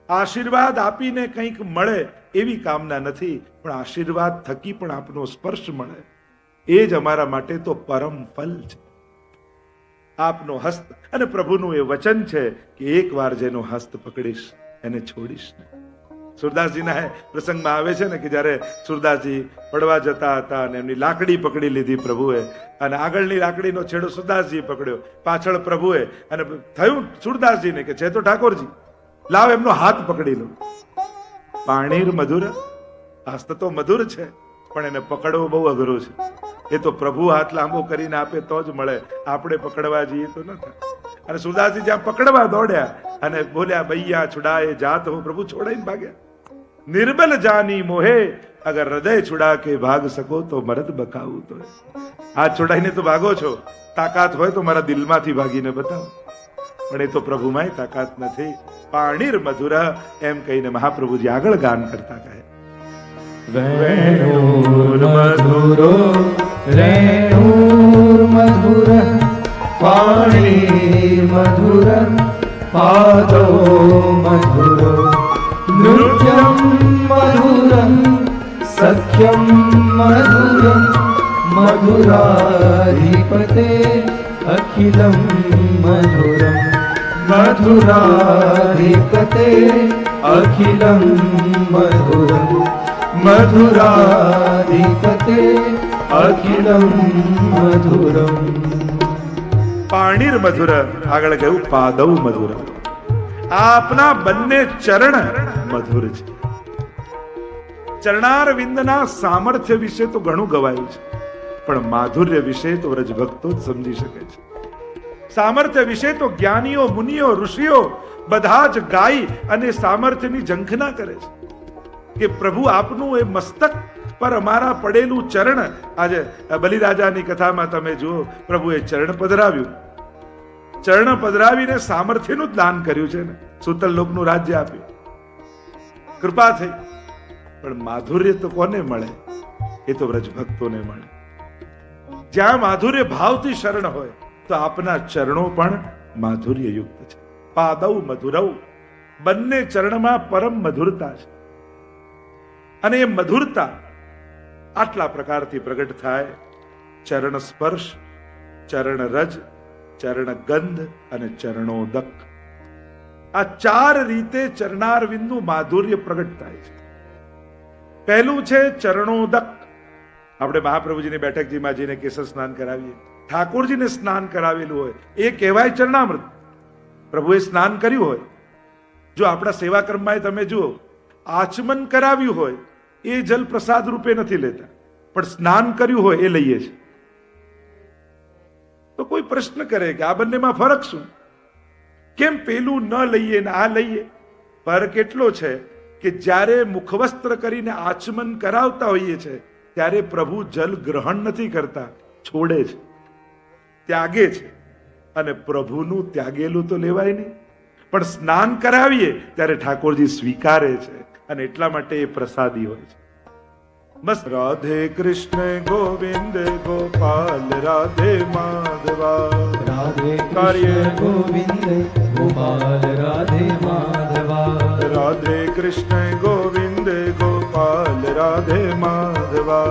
આશીર્વાદ આપીને કંઈક મળે એવી કામના નથી, પણ આશીર્વાદ થકી પણ આપનો સ્પર્શ મળે એ જ અમારા માટે તો પરમ ફલ છે. આપનો હસ્ત અને પ્રભુનું એ વચન છે કે એકવાર જેનો હસ્ત પકડીશ એને છોડીશ નહીં. સુરદાસજીના પ્રસંગમાં આવે છે ને કે જ્યારે સુરદાસજી પડવા જતા હતા અને એમની લાકડી પકડી લીધી પ્રભુએ, અને આગળની લાકડીનો છેડો સુરદાસજીએ પકડ્યો, પાછળ પ્રભુએ, અને થયું સુરદાસજીને કે છે તો ઠાકોરજી, લાવ એમનો હાથ પકડી લો. પાણીર મધુર, હસ્ત તો મધુર છે પણ એને પકડવો બહુ અઘરો છે. એ તો પ્રભુ હાથ લાંબો કરીને આપે તો જ મળે, આપણે પકડવા જઈએ તો ન થાય. અને સુરદાસજી જ્યાં પકડવા દોડ્યા અને બોલ્યા ભૈયા છુડાએ જાત હો, પ્રભુ છોડાઈને ભાગ્યા. નિર્બલ જાની મોહે અગર હૃદય છુડા કે ભાગ શકો તો મરદ બકાવું તો. હાથ છોડાઈને તો ભાગો છો, તાકાત હોય તો મારા દિલમાંથી ભાગીને બતાવો. પણ એ તો પ્રભુમાં તાકાત નથી. પાણીર મધુર એમ કહીને મહાપ્રભુજી આગળ ગાન કરતા કહે, વેણુર્મધુરો રેણુર્મધુર પાણીર્મધુર પાદો મધુરો નૃત્યમ મધુરમ સખ્યમ મધુરમ મધુરાધિપતે અખિલમ મધુરમ મધુરાધિપતે અખિલમ મધુરમ મધુરાધિપતે અખિલમ મધુરમ। પાણીર મધુર, આગળ કહ્યું પાદવ મધુર. આપના બંને ચરણ મધુર છે. ચરણારવિંદના સામર્થ્ય વિશે તો ઘણું ગવાયું છે, પણ માધુર્ય વિશે તો વ્રજભક્તો જ સમજી શકે છે. સામર્થ્ય વિશે તો જ્ઞાનીઓ, મુનિઓ, ઋષિઓ બધા જ ગાઈ અને સામર્થ્યની ઝંખના કરે છે કે પ્રભુ આપનું એ મસ્તક પર અમારા પડેલું ચરણ. આજે બલિરાજાની કથામાં તમે જુઓ, પ્રભુએ ચરણ પધરાવ્યું, ચરણ પધરાવીને સામર્થ્યનું જ દાન કર્યું છે ને. સુતલ લોકનું રાજ્ય આપ્યું, કૃપા થઈ. પણ માધુર્ય તો કોને મળે? એ તો વ્રજભક્તોને મળે. જ્યાં માધુર્ય ભાવથી શરણ હોય તો આપના ચરણો પણ માધુર્ય યુક્ત છે. પાદવ મધુરવ, બંને ચરણમાં પરમ મધુરતા છે. અને એ મધુરતા આટલા પ્રકારથી પ્રગટ થાય: ચરણ સ્પર્શ, ચરણ રજ, ચરણ ગંધ અને ચરણોદક. આ 4 રીતે ચરણારવિંદનું માધુર્ય પ્રગટ થાય છે. પહેલું છે ચરણોદક. આપણે મહાપ્રભુજીની બેઠકજીમાં જઈને કેસર સ્નાન કરાવીએ, ઠાકોરજીને સ્નાન કરાવેલું હોય એ કહેવાય ચરણામૃત. પ્રભુએ સ્નાન કર્યું હોય, જો આપણા સેવા કર્મમાં તમે જુઓ આચમન કરાવ્યું હોય એ જલ પ્રસાદ રૂપે નથી લેતા, પણ સ્નાન કર્યું હોય એ લઈએ છે. તો કોઈ પ્રશ્ન કરે કે આ બંનેમાં ફરક શું, કેમ પેલું ન લઈએ ને આ લઈએ? ફરક એટલો છે કે જ્યારે મુખવસ્ત્ર કરીને આચમન કરાવતા હોઈએ છે ત્યારે પ્રભુ જલ ગ્રહણ નથી કરતા, છોડે છે, ત્યાગે છે. અને પ્રભુનું ત્યાગેલું તો લેવાય નહીં, પણ સ્નાન કરાવીએ ત્યારે ઠાકોરજી સ્વીકારે છે અને એટલા માટે એ પ્રસાદી હોય છે. બસ. રાધે કૃષ્ણ ગોવિંદ ગોપાલ રાધે માધવા, રાધે કાર્ય કૃષ્ણ ગોવિંદ ગોપાલ રાધે માધવા, રાધે કૃષ્ણ ગોવિંદ ગોપાલ રાધે માધવા,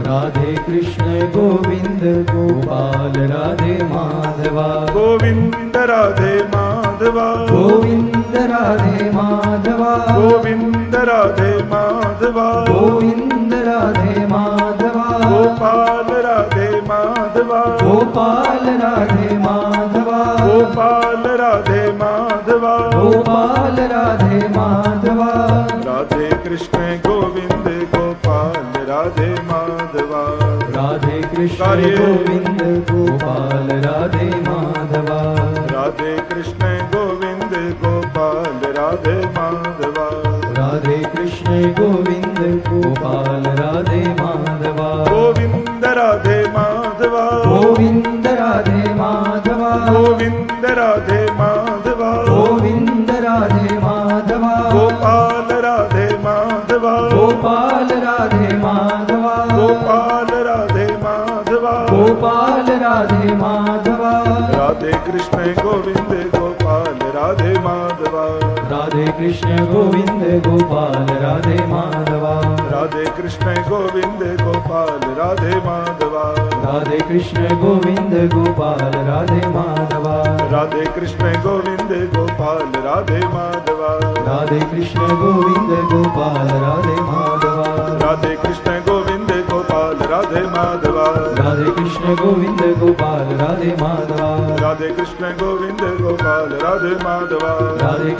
રાધે કૃષ્ણ ગોવિંદ ગોપાલ રાધે માધવા, ગોવિંદ રાધે માધવા, ગોવિંદ રાધે માધવા, ગોવિંદ રાધે માધવા, ગોવિંદ રાધે માધવા, ગોપાલ રાધે માધવા, ગોપાલ રાધે માધવા, ગોપાલ રાધે માધવા, ગોપાલ રાધે માધવા, રાધે કૃષ્ણ ગોવિંદ ગોપાલ રાધે માધવા, રાધે કૃષ્ણ કાર્ય ગોવિંદ ગોપાલ રાધે માધવા, રાધે કૃષ્ણ ગોવિંદ ગોપાલ રાધે માધવા, રાધે કૃષ્ણ ગોવિંદ ગોપાલ રાધે માધવા, ગોવિંદ રાધે માધવા, ગોવિંદ રાધે માધવા, ગોવિંદ રાધે માધવા, ગોવિંદ રાધે માધવા, ગોપાલ રાધે માધવા, ગોપાલ રાધે માધવા, ગોપાલ રાધે માધવા, ગોપાલ રાધે માધવા, રાધે કૃષ્ણ ગોવિંદ ગોપાલ રાધે માધવા, રાધે કૃષ્ણ ગોવિંદ ગોપાલ રાધે માધવા, રાધે કૃષ્ણ ગોવિંદ ગોપાલ રાધે માધવા, રાધે કૃષ્ણ ગોવિંદ ગોપાલ રાધે માધવા, રાધે કૃષ્ણ ગોવિંદ ગોપાલ રાધે માધવા, રાધે કૃષ્ણ ગોવિંદ ગોપાલ રાધે માધવા, રાધે કૃષ્ણ ગોવિંદ ગોપાલ રાધે માધવા, રાધે કૃષ્ણ ગોવિંદ ગોપાલ રાધે માધવા, રાધે કૃષ્ણ ગોવિંદ ગોપાલ રાધે માધવા, રાધે